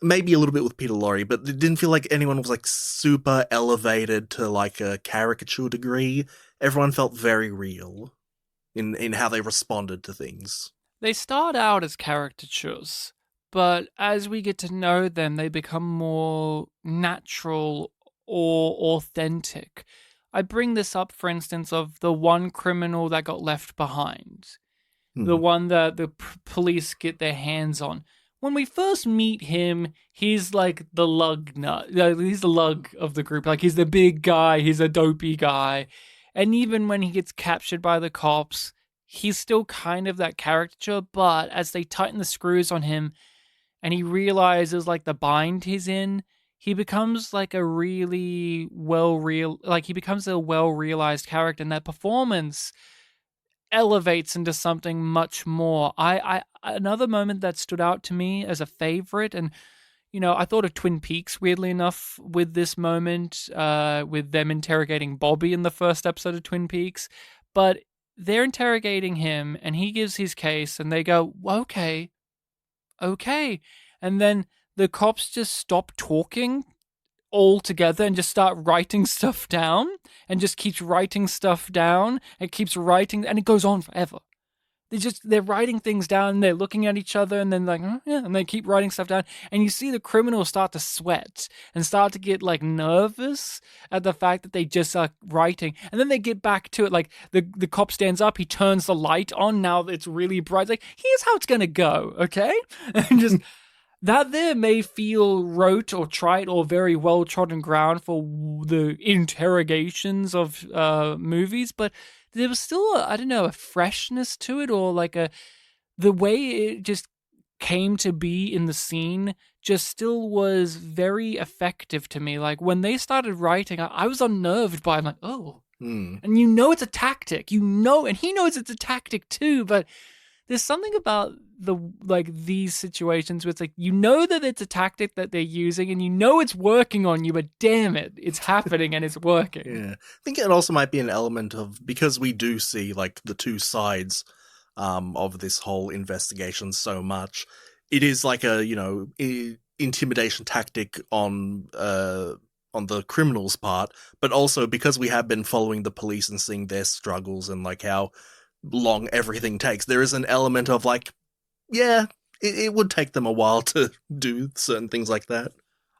maybe a little bit with Peter Lorre, but it didn't feel like anyone was like super elevated to like a caricature degree. Everyone felt very real in how they responded to things. They start out as caricatures, but as we get to know them, they become more natural or authentic. I bring this up, for instance, of the one criminal that got left behind, the Hmm. one that the police get their hands on. When we first meet him, he's like the lug nut. He's the lug of the group. Like, he's the big guy. He's a dopey guy. And even when he gets captured by the cops, he's still kind of that caricature. But as they tighten the screws on him and he realizes like the bind he's in, he becomes like a really he becomes a well realized character. And that performance elevates into something much more. I another moment that stood out to me as a favorite, and I thought of Twin Peaks weirdly enough with this moment, with them interrogating Bobby in the first episode of Twin Peaks, but they're interrogating him and he gives his case and they go, okay, and then the cops just stop talking all together and just start writing stuff down and just keeps writing stuff down and keeps writing, and it goes on forever. They're writing things down and they're looking at each other and then like, oh, yeah, and they keep writing stuff down, and you see the criminals start to sweat and start to get like nervous at the fact that they just are writing, and then they get back to it. Like the cop stands up, he turns the light on, now it's really bright, like, here's how it's gonna go, okay? And just that there may feel rote or trite or very well trodden ground for the interrogations of movies, but there was still I don't know, a freshness to it, or like the way it just came to be in the scene just still was very effective to me. Like when they started writing, I was unnerved by it. I'm like, oh. Hmm. And it's a tactic, and he knows it's a tactic too, but there's something about these situations where it's like, that it's a tactic that they're using and it's working on you, but damn it, it's happening and it's working. Yeah. I think it also might be an element of, because we do see like the two sides of this whole investigation so much, it is like a, intimidation tactic on the criminal's part, but also because we have been following the police and seeing their struggles and like how long everything takes, there is an element of like, yeah, it would take them a while to do certain things like that.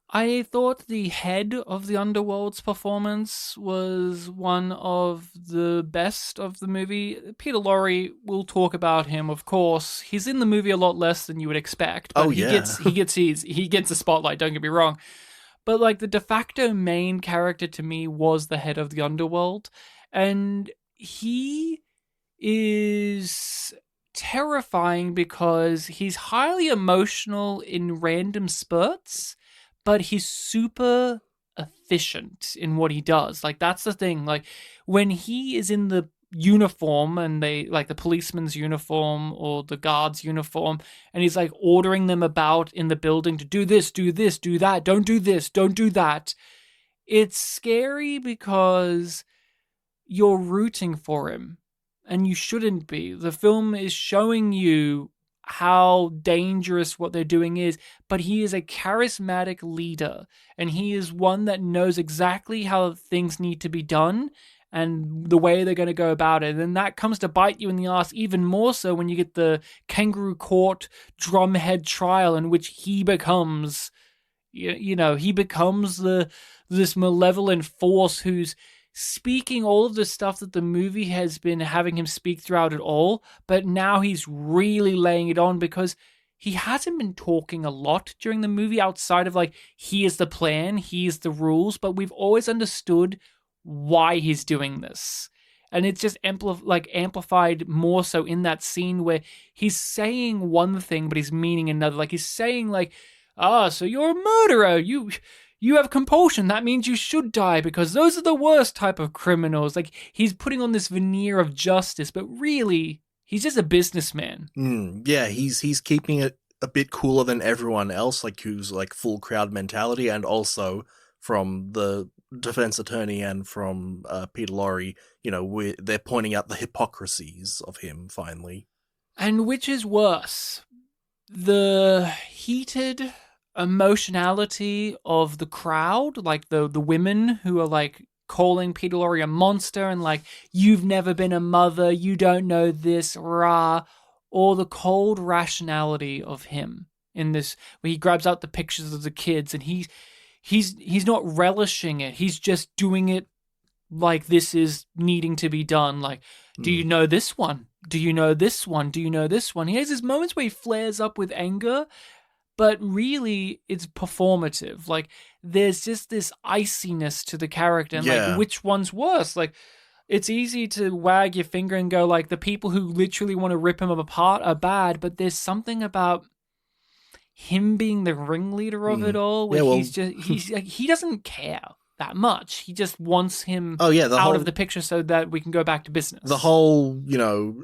I thought the head of the Underworld's performance was one of the best of the movie. Peter Lorre, we'll talk about him, of course. He's in the movie a lot less than you would expect, but he gets a spotlight, don't get me wrong. But like the de facto main character to me was the head of the Underworld, and he is terrifying because he's highly emotional in random spurts, but he's super efficient in what he does. Like, that's the thing. Like, when he is in the uniform and they, like, the policeman's uniform or the guard's uniform, and he's like ordering them about in the building to do this, do that, don't do this, don't do that. It's scary because you're rooting for him. And you shouldn't be. The film is showing you how dangerous what they're doing is, but he is a charismatic leader, and he is one that knows exactly how things need to be done and the way they're going to go about it. And that comes to bite you in the ass even more so when you get the kangaroo court drumhead trial in which he becomes He becomes this malevolent force who's speaking all of the stuff that the movie has been having him speak throughout it all, but now he's really laying it on because he hasn't been talking a lot during the movie outside of like, here's the plan, here's the rules, but we've always understood why he's doing this. And it's just amplified more so in that scene where he's saying one thing, but he's meaning another. Like he's saying like, so you're a murderer. You have compulsion. That means you should die because those are the worst type of criminals. Like he's putting on this veneer of justice, but really he's just a businessman. Yeah, he's keeping it a bit cooler than everyone else, like who's like full crowd mentality, and also from the defense attorney and from Peter Lorre, they're pointing out the hypocrisies of him finally. And which is worse? The heated emotionality of the crowd, like the women who are like calling Peter Lorre a monster and like, you've never been a mother, you don't know this, rah, or the cold rationality of him in this, where he grabs out the pictures of the kids and he's not relishing it. He's just doing it like this is needing to be done. Like, do you know this one? Do you know this one? Do you know this one? He has his moments where he flares up with anger, but really it's performative. Like, there's just this iciness to the character. And like, which one's worse? Like, it's easy to wag your finger and go like, the people who literally want to rip him apart are bad, but there's something about him being the ringleader of it all, where he doesn't care that much. He just wants him out of the picture so that we can go back to business. The whole,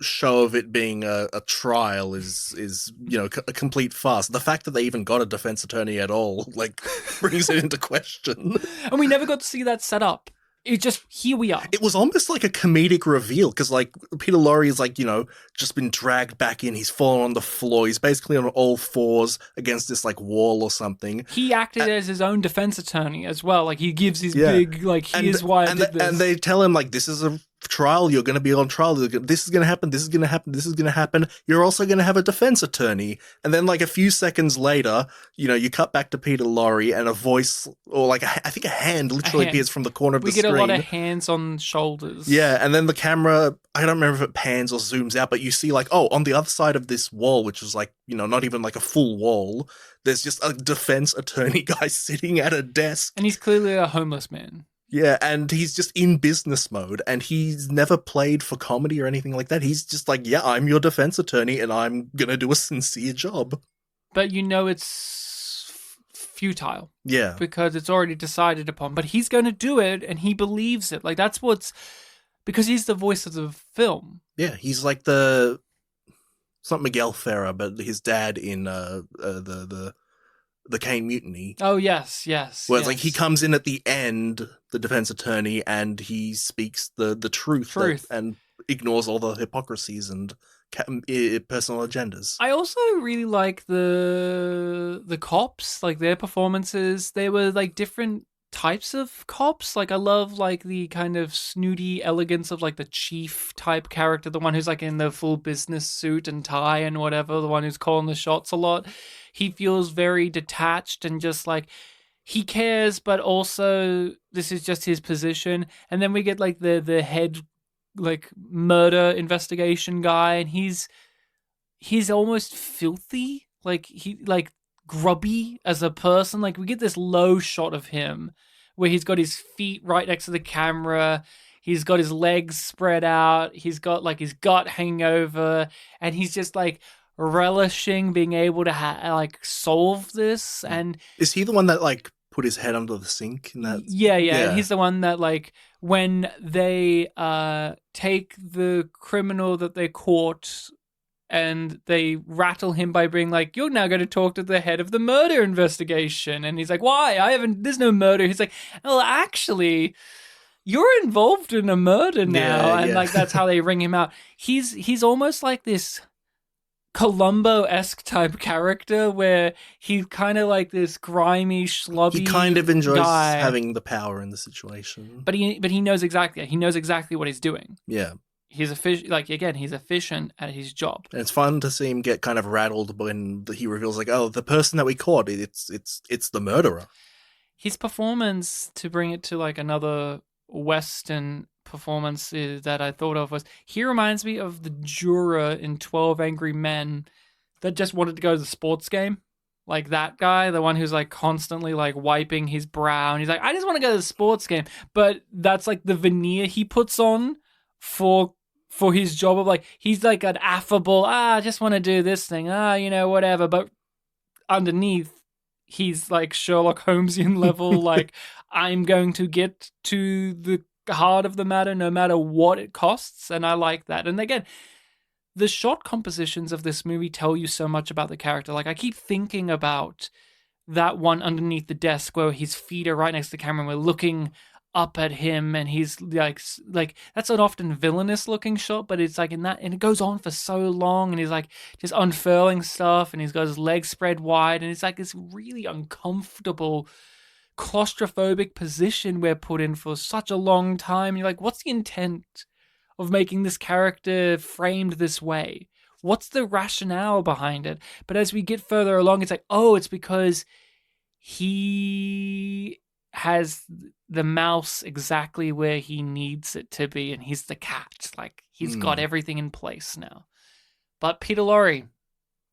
show of it being a trial is a complete farce. The fact that they even got a defense attorney at all, like, brings it into question. And we never got to see that set up. It just, here we are. It was almost like a comedic reveal, because, like, Peter Lorre is, like, just been dragged back in. He's fallen on the floor. He's basically on all fours against this, like, wall or something. He acted as his own defense attorney as well. Like, he gives his big, like, here's why I did this. And they tell him, like, this is a trial. You're going to be on trial. This is going to happen. This is going to happen. This is going to happen. You're also going to have a defense attorney. And then, like, a few seconds later, you cut back to Peter Lorre and a voice, or like, I think a hand literally appears from the corner of the screen. We get a lot of hands on shoulders. Yeah, and then the camera, I don't remember if it pans or zooms out, but you see, like, on the other side of this wall, which is like, not even like a full wall, there's just a defense attorney guy sitting at a desk. And he's clearly a homeless man. Yeah, and he's just in business mode, and he's never played for comedy or anything like that. He's just like, yeah, I'm your defense attorney, and I'm gonna do a sincere job. But it's futile. Yeah. Because it's already decided upon. But he's gonna do it, and he believes it. Like, that's because he's the voice of the film. Yeah, he's like it's not Miguel Ferrer, but his dad in the Kane Mutiny. Oh, yes. Where it's like he comes in at the end, the defense attorney, and he speaks the truth. And ignores all the hypocrisies and personal agendas. I also really like the cops, like their performances. They were like different types of cops. Like, I love like the kind of snooty elegance of like the chief type character, the one who's like in the full business suit and tie and whatever, the one who's calling the shots a lot. He feels very detached and just like he cares, but also this is just his position. And then we get like the head like murder investigation guy, and he's almost filthy, like he like grubby as a person. Like, we get this low shot of him where he's got his feet right next to the camera, he's got his legs spread out, he's got like his gut hanging over, and he's just like relishing being able to like solve this. And is he the one that like put his head under the sink in that? Yeah. He's the one that like when they take the criminal that they caught and they rattle him by being like, you're now going to talk to the head of the murder investigation. And he's like, why? there's no murder. He's like, well, actually, you're involved in a murder now. And like, that's how they ring him out. He's almost like this Columbo-esque type character where he's kind of like this grimy, schlubby He kind of enjoys guy. having the power in the situation. But he knows exactly what he's doing. Yeah. he's he's efficient at his job. And it's fun to see him get kind of rattled when he reveals, like, oh, the person that we caught, it's the murderer. His performance, to bring it to like another Western performance that I thought of, was he reminds me of the juror in 12 Angry Men that just wanted to go to the sports game. Like that guy, the one who's like constantly like wiping his brow, and he's like, I just want to go to the sports game. But that's like the veneer he puts on for his job of like, he's like an affable, I just want to do this thing, whatever. But underneath, he's like Sherlock Holmesian level, like, I'm going to get to the heart of the matter no matter what it costs. And I like that. And again, the shot compositions of this movie tell you so much about the character. Like, I keep thinking about that one underneath the desk where his feet are right next to the camera and we're looking up at him, and he's like that's an often villainous looking shot, but it's like in that, and it goes on for so long, and he's like just unfurling stuff, and he's got his legs spread wide, and it's like this really uncomfortable, claustrophobic position we're put in for such a long time. And you're like, what's the intent of making this character framed this way? What's the rationale behind it? But as we get further along, it's like, oh, it's because he has the mouse exactly where he needs it to be, and he's the cat. Like, he's got everything in place now. But Peter Lorre,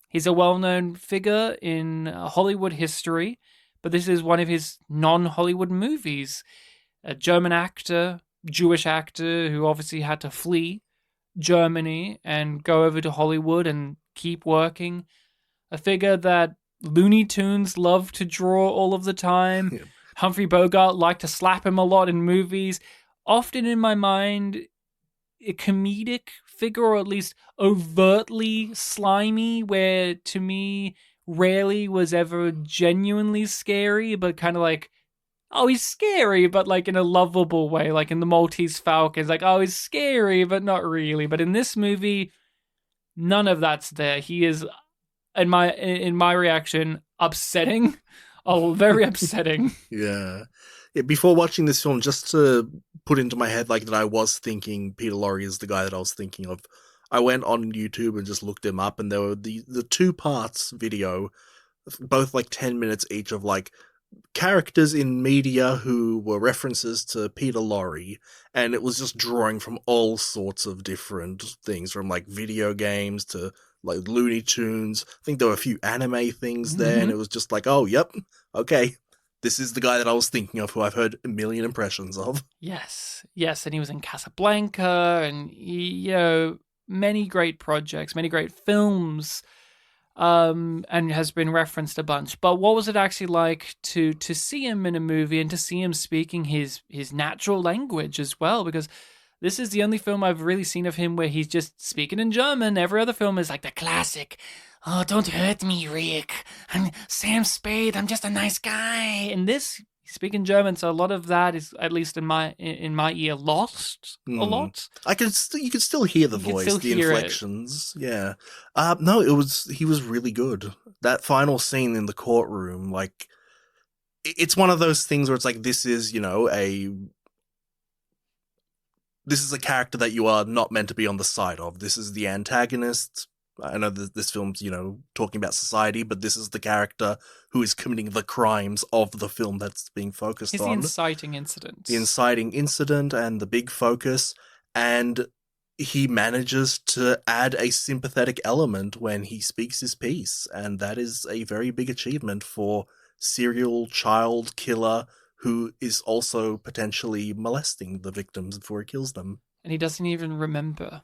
he's a well-known figure in Hollywood history, but this is one of his non-Hollywood movies. A German actor, Jewish actor, who obviously had to flee Germany and go over to Hollywood and keep working. A figure that Looney Tunes love to draw all of the time. Yeah. Humphrey Bogart liked to slap him a lot in movies. Often in my mind, a comedic figure, or at least overtly slimy, where to me rarely was ever genuinely scary, but kind of like, oh, he's scary, but like in a lovable way, like in the Maltese Falcon. It's like, oh, he's scary, but not really. But in this movie, none of that's there. He is, in my reaction, upsetting. Oh, very upsetting. Yeah. Before watching this film, just to put into my head like that I was thinking Peter Lorre is the guy that I was thinking of, I went on YouTube and just looked him up, and there were the 2 parts video, both like 10 minutes each, of like characters in media who were references to Peter Lorre, and it was just drawing from all sorts of different things, from like video games to like Looney Tunes. I think there were a few anime things there, and it was just like, oh, yep, okay, this is the guy that I was thinking of, who I've heard a million impressions of. Yes, and he was in Casablanca, and many great projects, many great films, and has been referenced a bunch. But what was it actually like to see him in a movie and to see him speaking his natural language as well? Because this is the only film I've really seen of him where he's just speaking in German. Every other film is like the classic, oh, don't hurt me, Rick. I'm Sam Spade. I'm just a nice guy. In this, he's speaking German, so a lot of that is, at least in my ear, lost a lot. You can still hear the voice, the inflections. Yeah. No, he was really good. That final scene in the courtroom, like, it's one of those things where it's like, this is, this is a character that you are not meant to be on the side of. This is the antagonist. I know that this film's, talking about society, but this is the character who is committing the crimes of the film that's being focused on. He's the inciting incident. The inciting incident and the big focus. And he manages to add a sympathetic element when he speaks his piece. And that is a very big achievement for serial child killer who is also potentially molesting the victims before he kills them. And he doesn't even remember.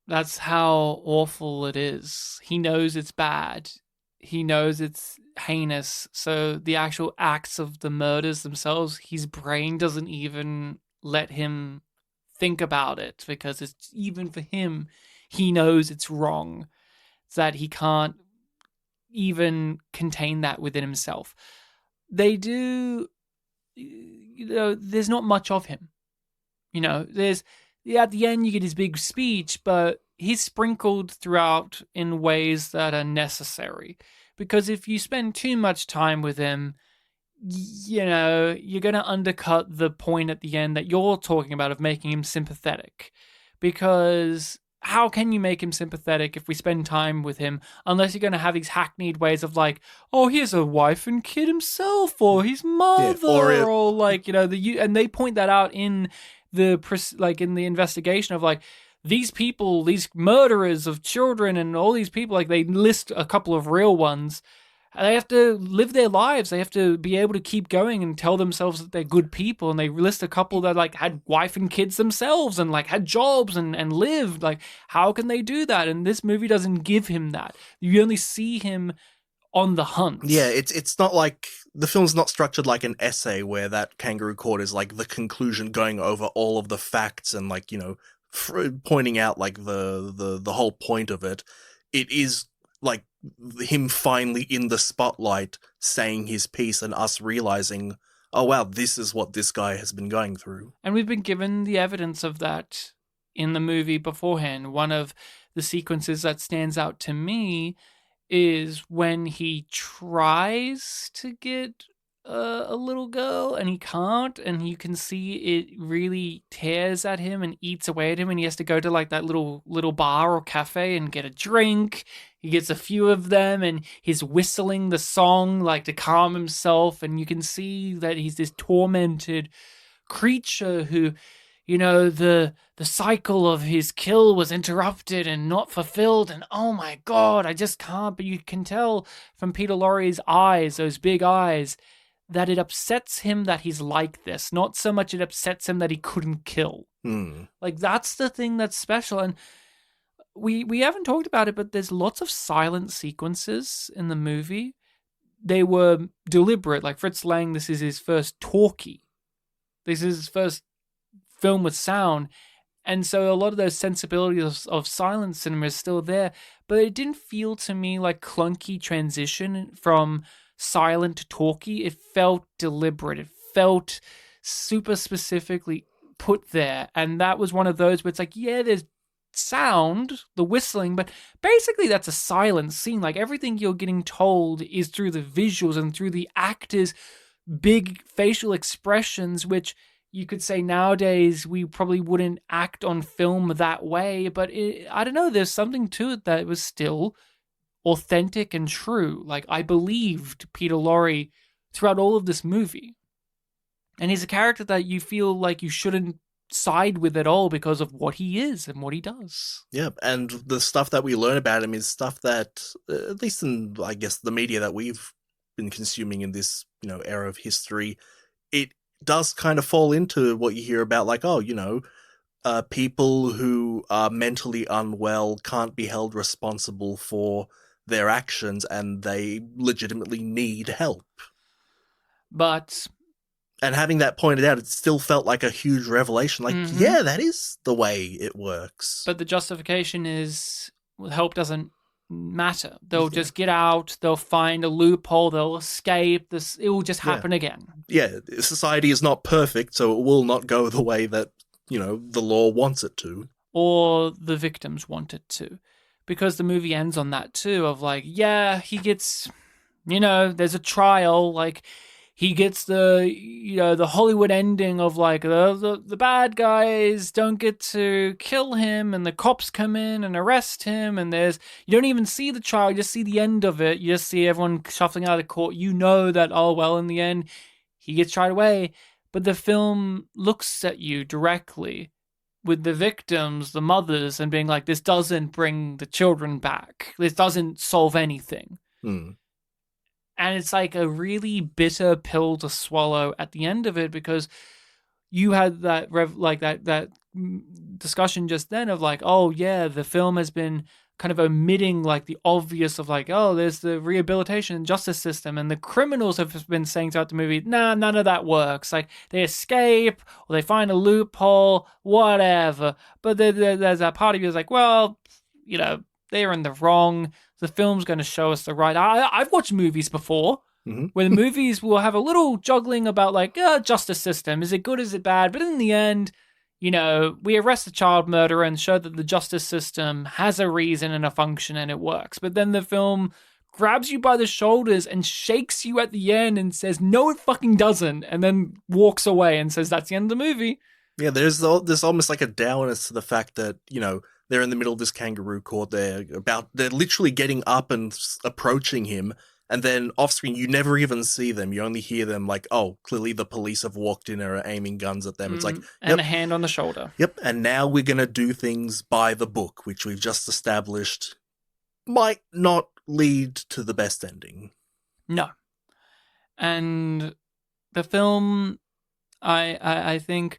That's how awful it is. He knows it's bad. He knows it's heinous. So the actual acts of the murders themselves, his brain doesn't even let him think about it, because it's, even for him, he knows it's wrong. It's that he can't even contain that within himself. They do, there's not much of him. There's, at the end you get his big speech, but he's sprinkled throughout in ways that are necessary. Because if you spend too much time with him, you're going to undercut the point at the end that you're talking about of making him sympathetic. because how can you make him sympathetic if we spend time with him unless you're going to have these hackneyed ways of like, oh, he has a wife and kid himself, or his mother, or like, and they point that out in in the investigation of like, these people, these murderers of children and all these people, like they list a couple of real ones. They have to live their lives. They have to be able to keep going and tell themselves that they're good people. And they list a couple that like had wife and kids themselves and like had jobs and lived. Like, how can they do that? And this movie doesn't give him that. You only see him on the hunt. Yeah, it's not like the film's not structured like an essay where that kangaroo court is like the conclusion, going over all of the facts and like, pointing out like the whole point of it. It is like him finally in the spotlight saying his piece and us realizing, oh wow, this is what this guy has been going through. And we've been given the evidence of that in the movie beforehand. One of the sequences that stands out to me is when he tries to get a little girl and he can't, and you can see it really tears at him and eats away at him, and he has to go to like that little bar or cafe and get a drink. He gets a few of them and he's whistling the song like to calm himself, and you can see that he's this tormented creature who, the cycle of his kill was interrupted and not fulfilled, and oh my god, I just can't. But you can tell from Peter Lorre's eyes, those big eyes, that it upsets him that he's like this. Not so much it upsets him that he couldn't kill. Like, that's the thing that's special. And we haven't talked about it, but there's lots of silent sequences in the movie. They were deliberate. Like Fritz Lang, this is his first talkie. This is his first film with sound. And so a lot of those sensibilities of silent cinema is still there. But it didn't feel to me like clunky transition from silent to talkie. It felt deliberate. It felt super specifically put there. And that was one of those where it's like, yeah, there's sound, the whistling, but basically that's a silent scene. Like, everything you're getting told is through the visuals and through the actors' big facial expressions, which you could say nowadays we probably wouldn't act on film that way. But I don't know, there's something to it that was still authentic and true. Like, I believed Peter Lorre throughout all of this movie. And he's a character that you feel like you shouldn't side with at all because of what he is and what he does. Yeah, and the stuff that we learn about him is stuff that, at least in, I guess, the media that we've been consuming in this, era of history, it does kind of fall into what you hear about, like, people who are mentally unwell can't be held responsible for their actions and they legitimately need help. But... and having that pointed out, it still felt like a huge revelation. Like, yeah, that is the way it works. But the justification is, help doesn't matter. They'll just get out, they'll find a loophole, they'll escape, it will just happen again. Yeah, society is not perfect, so it will not go the way that, the law wants it to. Or the victims want it to. Because the movie ends on that too, of like, yeah, he gets, there's a trial, like... he gets the Hollywood ending of like the bad guys don't get to kill him and the cops come in and arrest him, and you don't even see the trial, you just see the end of it. You just see everyone shuffling out of court. You know that, oh well, in the end he gets tried away. But the film looks at you directly with the victims, the mothers, and being like, this doesn't bring the children back. This doesn't solve anything. And it's like a really bitter pill to swallow at the end of it, because you had that that discussion just then of like, oh yeah, the film has been kind of omitting like the obvious of like, oh, there's the rehabilitation and justice system, and the criminals have been saying throughout the movie, nah, none of that works. Like, they escape or they find a loophole, whatever. But there's that part of you that's like, well, they're in the wrong. The film's going to show us the right. I've watched movies before where the movies will have a little juggling about like, justice system. Is it good? Is it bad? But in the end, we arrest a child murderer and show that the justice system has a reason and a function and it works. But then the film grabs you by the shoulders and shakes you at the end and says, no, it fucking doesn't. And then walks away and says, that's the end of the movie. Yeah, there's almost like a dourness to the fact that, they're in the middle of this kangaroo court. They're literally getting up and approaching him, and then off screen you never even see them. You only hear them like, oh, clearly the police have walked in and are aiming guns at them. It's like, And a yep, hand on the shoulder. yep, and now we're gonna do things by the book, which we've just established might not lead to the best ending. No. And the film, I think,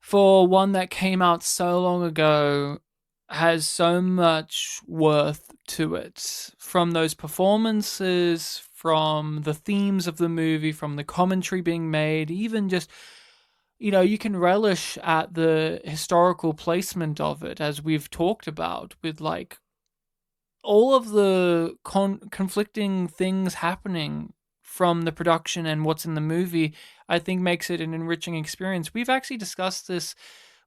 for one that came out so long ago, has so much worth to it. From those performances, from the themes of the movie, from the commentary being made, even just, you can relish at the historical placement of it, as we've talked about, with like all of the conflicting things happening from the production and what's in the movie. I think makes it an enriching experience. We've actually discussed this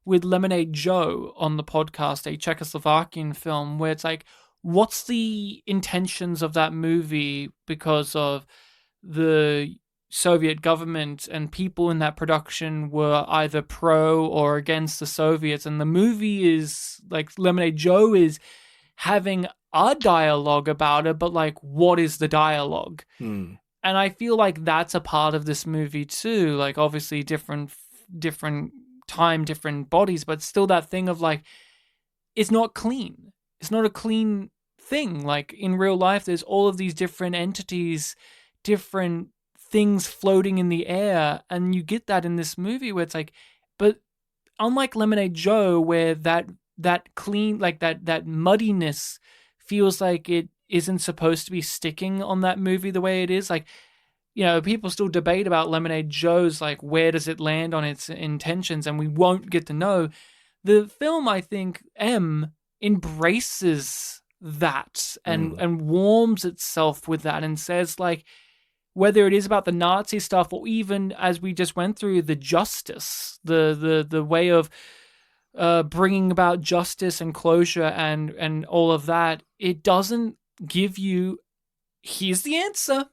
with Lemonade Joe on the podcast, a Czechoslovakian film, where it's like, what's the intentions of that movie because of the Soviet government, and people in that production were either pro or against the Soviets. And the movie is like, Lemonade Joe is having a dialogue about it, but like, what is the dialogue? And I feel like that's a part of this movie too. Like, obviously different time, different bodies, but still that thing of like, it's not clean. It's not a clean thing. Like in real life, there's all of these different entities, different things floating in the air. And you get that in this movie where it's like, but unlike Lemonade Joe, where that clean, like that muddiness feels like it isn't supposed to be sticking on that movie the way it is. Like, people still debate about Lemonade Joe's, like, where does it land on its intentions, and we won't get to know. The film, I think, embraces that and warms itself with that and says, like, whether it is about the Nazi stuff or even, as we just went through, the justice, the way of bringing about justice and closure and all of that, it doesn't give you, here's the answer.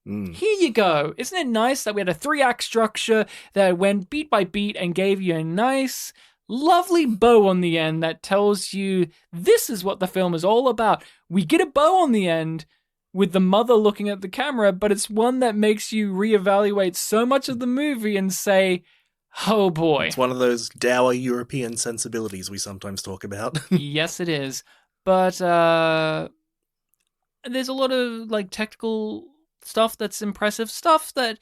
Here you go. Isn't it nice that we had a 3-act structure that went beat by beat and gave you a nice, lovely bow on the end that tells you this is what the film is all about. We get a bow on the end with the mother looking at the camera, but it's one that makes you reevaluate so much of the movie and say, oh boy. It's one of those dour European sensibilities we sometimes talk about. Yes, it is. But there's a lot of like technical stuff that's impressive, stuff that,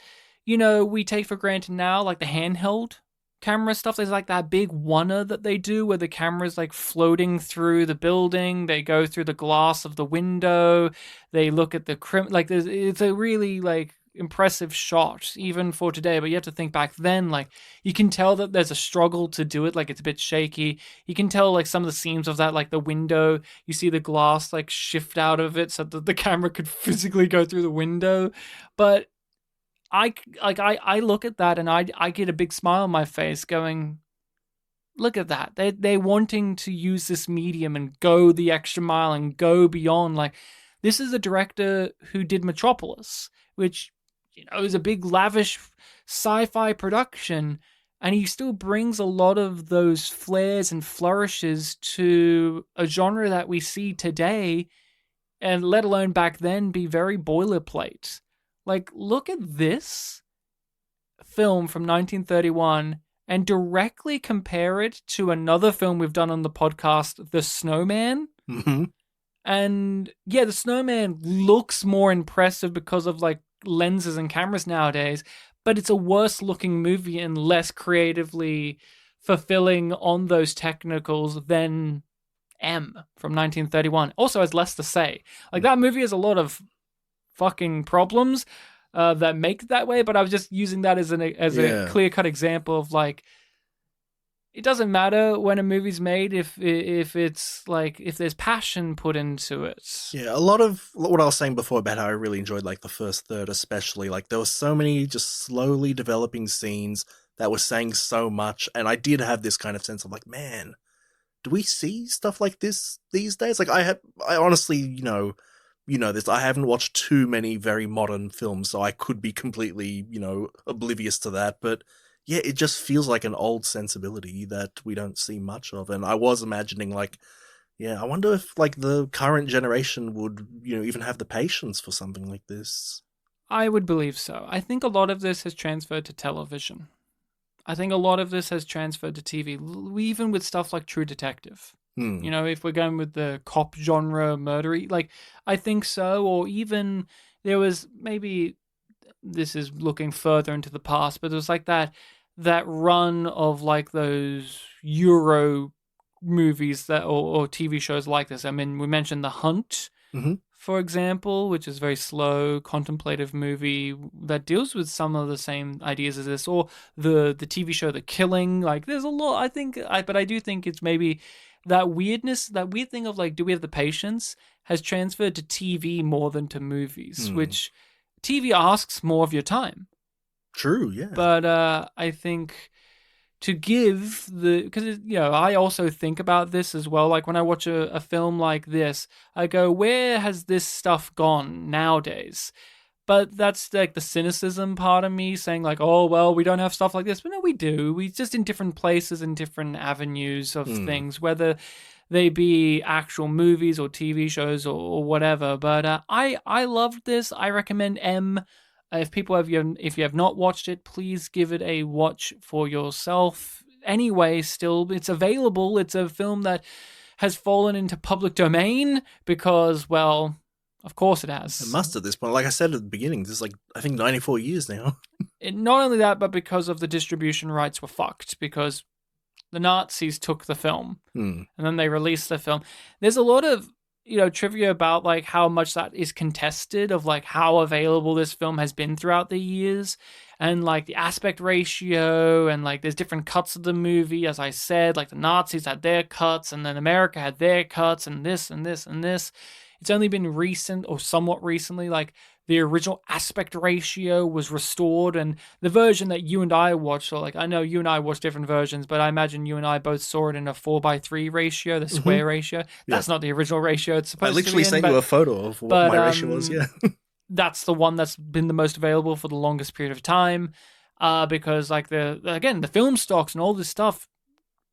we take for granted now, like the handheld camera stuff. There's like that big oneer that they do where the camera's like floating through the building. They go through the glass of the window. They look at the it's a really like impressive shot even for today, but you have to think back then, like, you can tell that there's a struggle to do it, like it's a bit shaky. You can tell like some of the scenes of that, like the window, you see the glass like shift out of it so that the camera could physically go through the window. But I look at that and I get a big smile on my face going, look at that. They're wanting to use this medium and go the extra mile and go beyond. Like, this is a director who did Metropolis, which, is a big lavish sci-fi production, and he still brings a lot of those flares and flourishes to a genre that we see today, and let alone back then, be very boilerplate. Like, look at this film from 1931 and directly compare it to another film we've done on the podcast, The Snowman. Mm-hmm. And yeah, The Snowman looks more impressive because of like lenses and cameras nowadays, but it's a worse looking movie and less creatively fulfilling on those technicals than M from 1931. Also has less to say. Like, that movie has a lot of fucking problems that make it that way, but I was just using that as a clear-cut example of like, it doesn't matter when a movie's made if it's like, if there's passion put into it. Yeah, a lot of what I was saying before about how I really enjoyed like the first third, especially, like there were so many just slowly developing scenes that were saying so much, and I did have this kind of sense of like, man, do we see stuff like this these days? Like, I honestly, this, I haven't watched too many very modern films, so I could be completely, oblivious to that, but yeah, it just feels like an old sensibility that we don't see much of. And I was imagining, like, yeah, I wonder if like the current generation would, even have the patience for something like this. I would believe so. I think a lot of this has transferred to television. I think a lot of this has transferred to TV, even with stuff like True Detective. Hmm. If we're going with the cop genre murdery, like, I think so. Or even there was maybe, this is looking further into the past, but there was like that run of like those Euro movies that or TV shows like this. I mean, we mentioned The Hunt, Hmm. for example, which is a very slow, contemplative movie that deals with some of the same ideas as this, or the TV show The Killing. Like, there's a lot. But I do think it's maybe that weirdness, that weird thing of like, do we have the patience, has transferred to TV more than to movies, Hmm. which TV asks more of your time. True. Yeah. But I think to give because I also think about this as well. Like when I watch a film like this, I go, where has this stuff gone nowadays? But that's like the cynicism part of me saying like, oh well, we don't have stuff like this. But no, we do. We just in different places and different avenues of Hmm. things, whether they be actual movies or TV shows or whatever. But I loved this. I recommend M. If you have not watched it, please give it a watch for yourself. Anyway, still it's available. It's a film that has fallen into public domain because, well, of course it It has. must at this point. Like I said at the beginning, this is like I think 94 years now. Not only that, but because of the distribution rights were fucked because the Nazis took the film Hmm. and then they released the film. There's a lot of trivia about like how much that is contested of like how available this film has been throughout the years and like the aspect ratio and like there's different cuts of the movie. As I said, like the Nazis had their cuts and then America had their cuts and this and this and this. It's only been recent or somewhat recently like the original aspect ratio was restored, and the version that you and I watched, so like I know you and I watched different versions, but I imagine you and I both saw it in a 4:3 ratio, the Hmm. square ratio. Yeah. That's not the original ratio it's I supposed to literally be in, sent you a photo of what but my ratio was. Yeah. that's the one that's been the most available for the longest period of time. Because like the film stocks and all this stuff,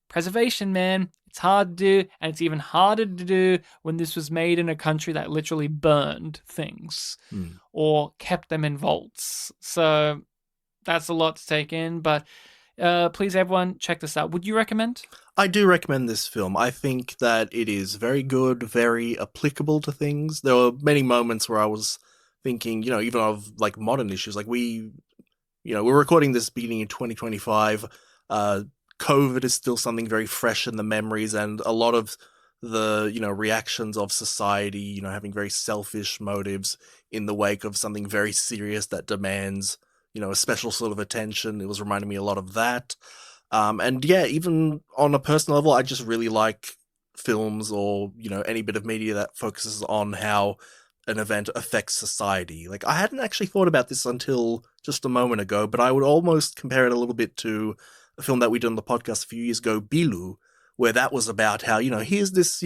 preservation, man, it's hard to do, and it's even harder to do when this was made in a country that literally burned things Hmm. or kept them in vaults. So that's a lot to take in, but please, everyone, check this out. Would you recommend? I do recommend this film. I think that it is very good, very applicable to things. There were many moments where I was thinking, even of like modern issues. Like we're recording this beginning in 2025. COVID is still something very fresh in the memories, and a lot of the reactions of society, having very selfish motives in the wake of something very serious that demands a special sort of attention. It was reminding me a lot of that. And yeah, even on a personal level, I just really like films or any bit of media that focuses on how an event affects society. Like I hadn't actually thought about this until just a moment ago, but I would almost compare it a little bit to a film that we did on the podcast a few years ago, Bilu, where that was about how here's this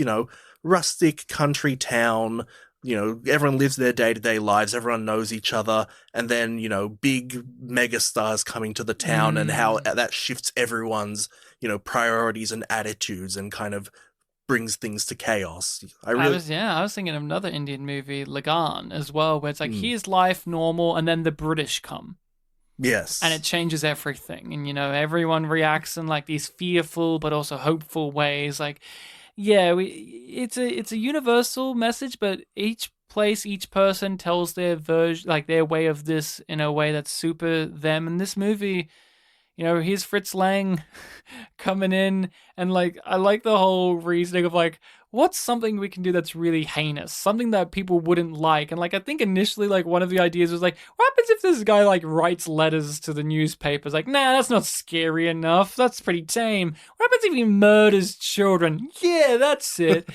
rustic country town. Everyone lives their day-to-day lives, everyone knows each other, and then big megastars coming to the town and how that shifts everyone's priorities and attitudes and kind of brings things to chaos. I was thinking of another Indian movie, Lagan, as well, where it's like Mm. here's life normal, and then the British come. And Yes. it changes everything, and everyone reacts in like these fearful but also hopeful ways. Like, yeah, it's a universal message, but each place, each person tells their version, like their way of this in a way that's super them. And this movie, here's Fritz Lang coming in, and like I like the whole reasoning of like, what's something we can do that's really heinous, something that people wouldn't like. And like I think initially like one of the ideas was like, what happens if this guy like writes letters to the newspapers? Like, nah, that's not scary enough. That's pretty tame. What happens if he murders children? Yeah, that's it.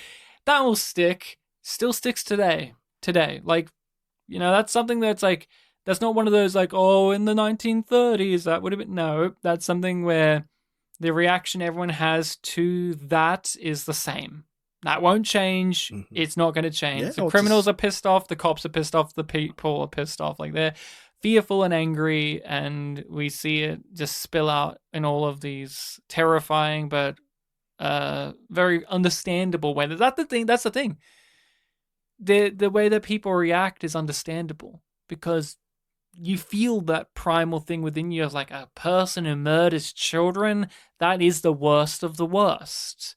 That will stick. Still sticks today. Like, that's something that's like, that's not one of those like, oh, in the 1930s, that would have been. No, that's something where the reaction everyone has to that is the same. That won't change. Mhm. It's not going to change. Yeah, The I'll criminals just are pissed off. The cops are pissed off. The people are pissed off. Like fearful and angry, and we see it just spill out in all of these terrifying but very understandable way. That's the thing. The way that people react is understandable because you feel that primal thing within you of like a person who murders children. That is the worst of the worst.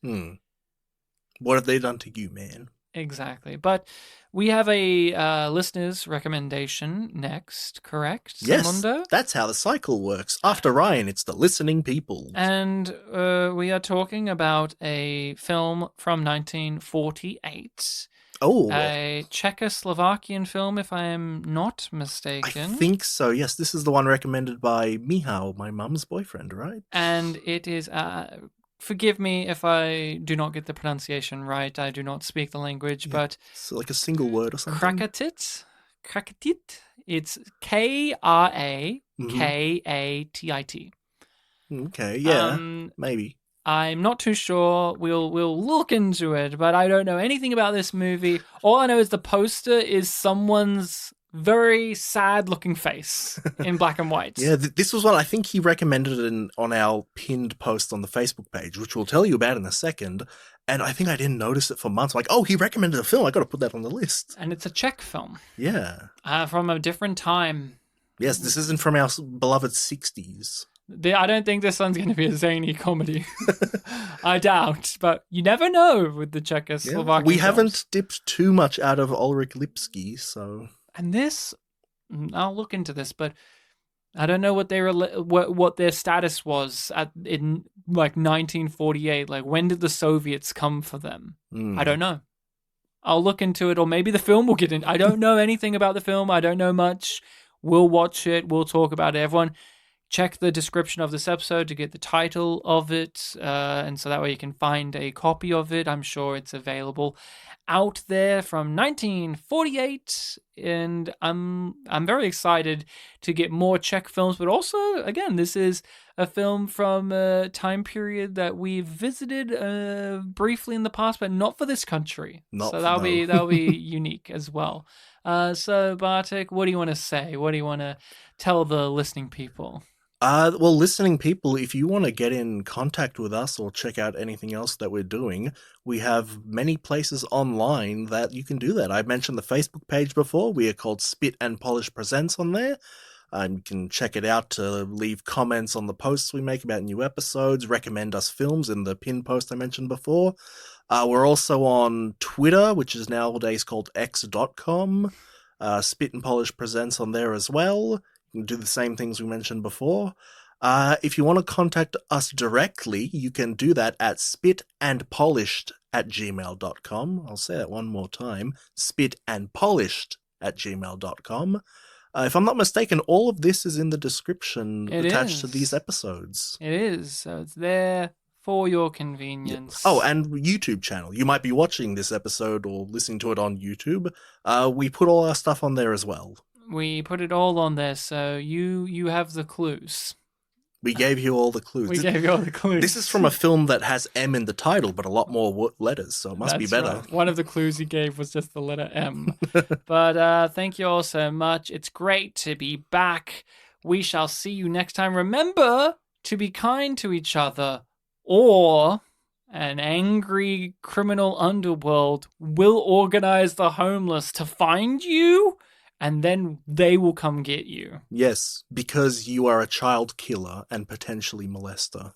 What have they done to you, man? Exactly. But we have a listener's recommendation next, correct? Yes, Samundo? that's how the cycle works. After Ryan, it's the listening people. And we are talking about a film from 1948. Oh. A Czechoslovakian film, if I am not mistaken. I think so, yes. This is the one recommended by Mihal, my mum's boyfriend, right? And it is... forgive me if I do not get the pronunciation right. I do not speak the language, but... So like a single word or something? Krakatit? It's Krakatit. Okay, yeah, maybe. I'm not too sure. We'll look into it, but I don't know anything about this movie. All I know is the poster is someone's very sad-looking face in black and white. Yeah, this was one I think he recommended it on our pinned post on the Facebook page, which we'll tell you about in a second. And I think I didn't notice it for months. I'm like, oh, he recommended a film. I got to put that on the list. And it's a Czech film. Yeah. From a different time. Yes, this isn't from our beloved 60s. I don't think this one's going to be a zany comedy. I doubt, but you never know with the Czechoslovakian we films. haven't dipped too much out of Ulrich Lipsky, so... And this, I'll look into this, but I don't know what their status was in like 1948. Like, when did the Soviets come for them? I don't know. I'll look into it, or maybe the film will get in. I don't know anything about the film. I don't know much. We'll watch it. We'll talk about it. Everyone, check the description of this episode to get the title of it, and so that way you can find a copy of it. I'm sure it's available out there from 1948, and I'm very excited to get more Czech films. But also, again, this is a film from a time period that we've visited briefly in the past, but not for this country. That'll be unique as well. So Bartek, what do you want to say? What do you want to tell the listening people? Well, listening people, if you want to get in contact with us or check out anything else that we're doing, we have many places online that you can do that. I mentioned the Facebook page before. We are called Spit and Polish Presents on there. You can check it out to leave comments on the posts we make about new episodes, recommend us films in the pin post I mentioned before. We're also on Twitter, which is nowadays called x.com. Spit and Polish Presents on there as well. You can do the same things we mentioned before. If you want to contact us directly, you can do that at spitandpolished@gmail.com. I'll say that one more time. spitandpolished@gmail.com. If I'm not mistaken, all of this is in the description attached to these episodes. It is. So it's there for your convenience. Yeah. Oh, and YouTube channel. You might be watching this episode or listening to it on YouTube. We put all our stuff on there as well. We put it all on there, so you have the clues. We gave you all the clues. This is from a film that has M in the title, but a lot more letters, so it must be better. Right. One of the clues you gave was just the letter M. But thank you all so much. It's great to be back. We shall see you next time. Remember to be kind to each other, or an angry criminal underworld will organize the homeless to find you, and then they will come get you. Yes, because you are a child killer and potentially molester.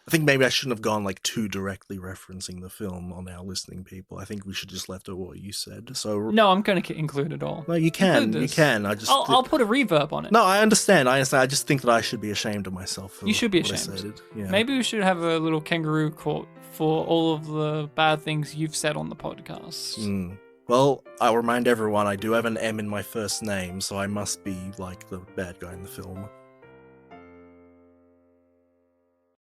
I think maybe I shouldn't have gone like too directly referencing the film on our listening people. I think we should just left it what you said. So no, I'm going to include it all. No, you can. You can. I'll put a reverb on it. No, I understand. I just think that I should be ashamed of myself. You should be ashamed. Yeah. Maybe we should have a little kangaroo court for all of the bad things you've said on the podcast. Well, I'll remind everyone I do have an M in my first name, so I must be like the bad guy in the film.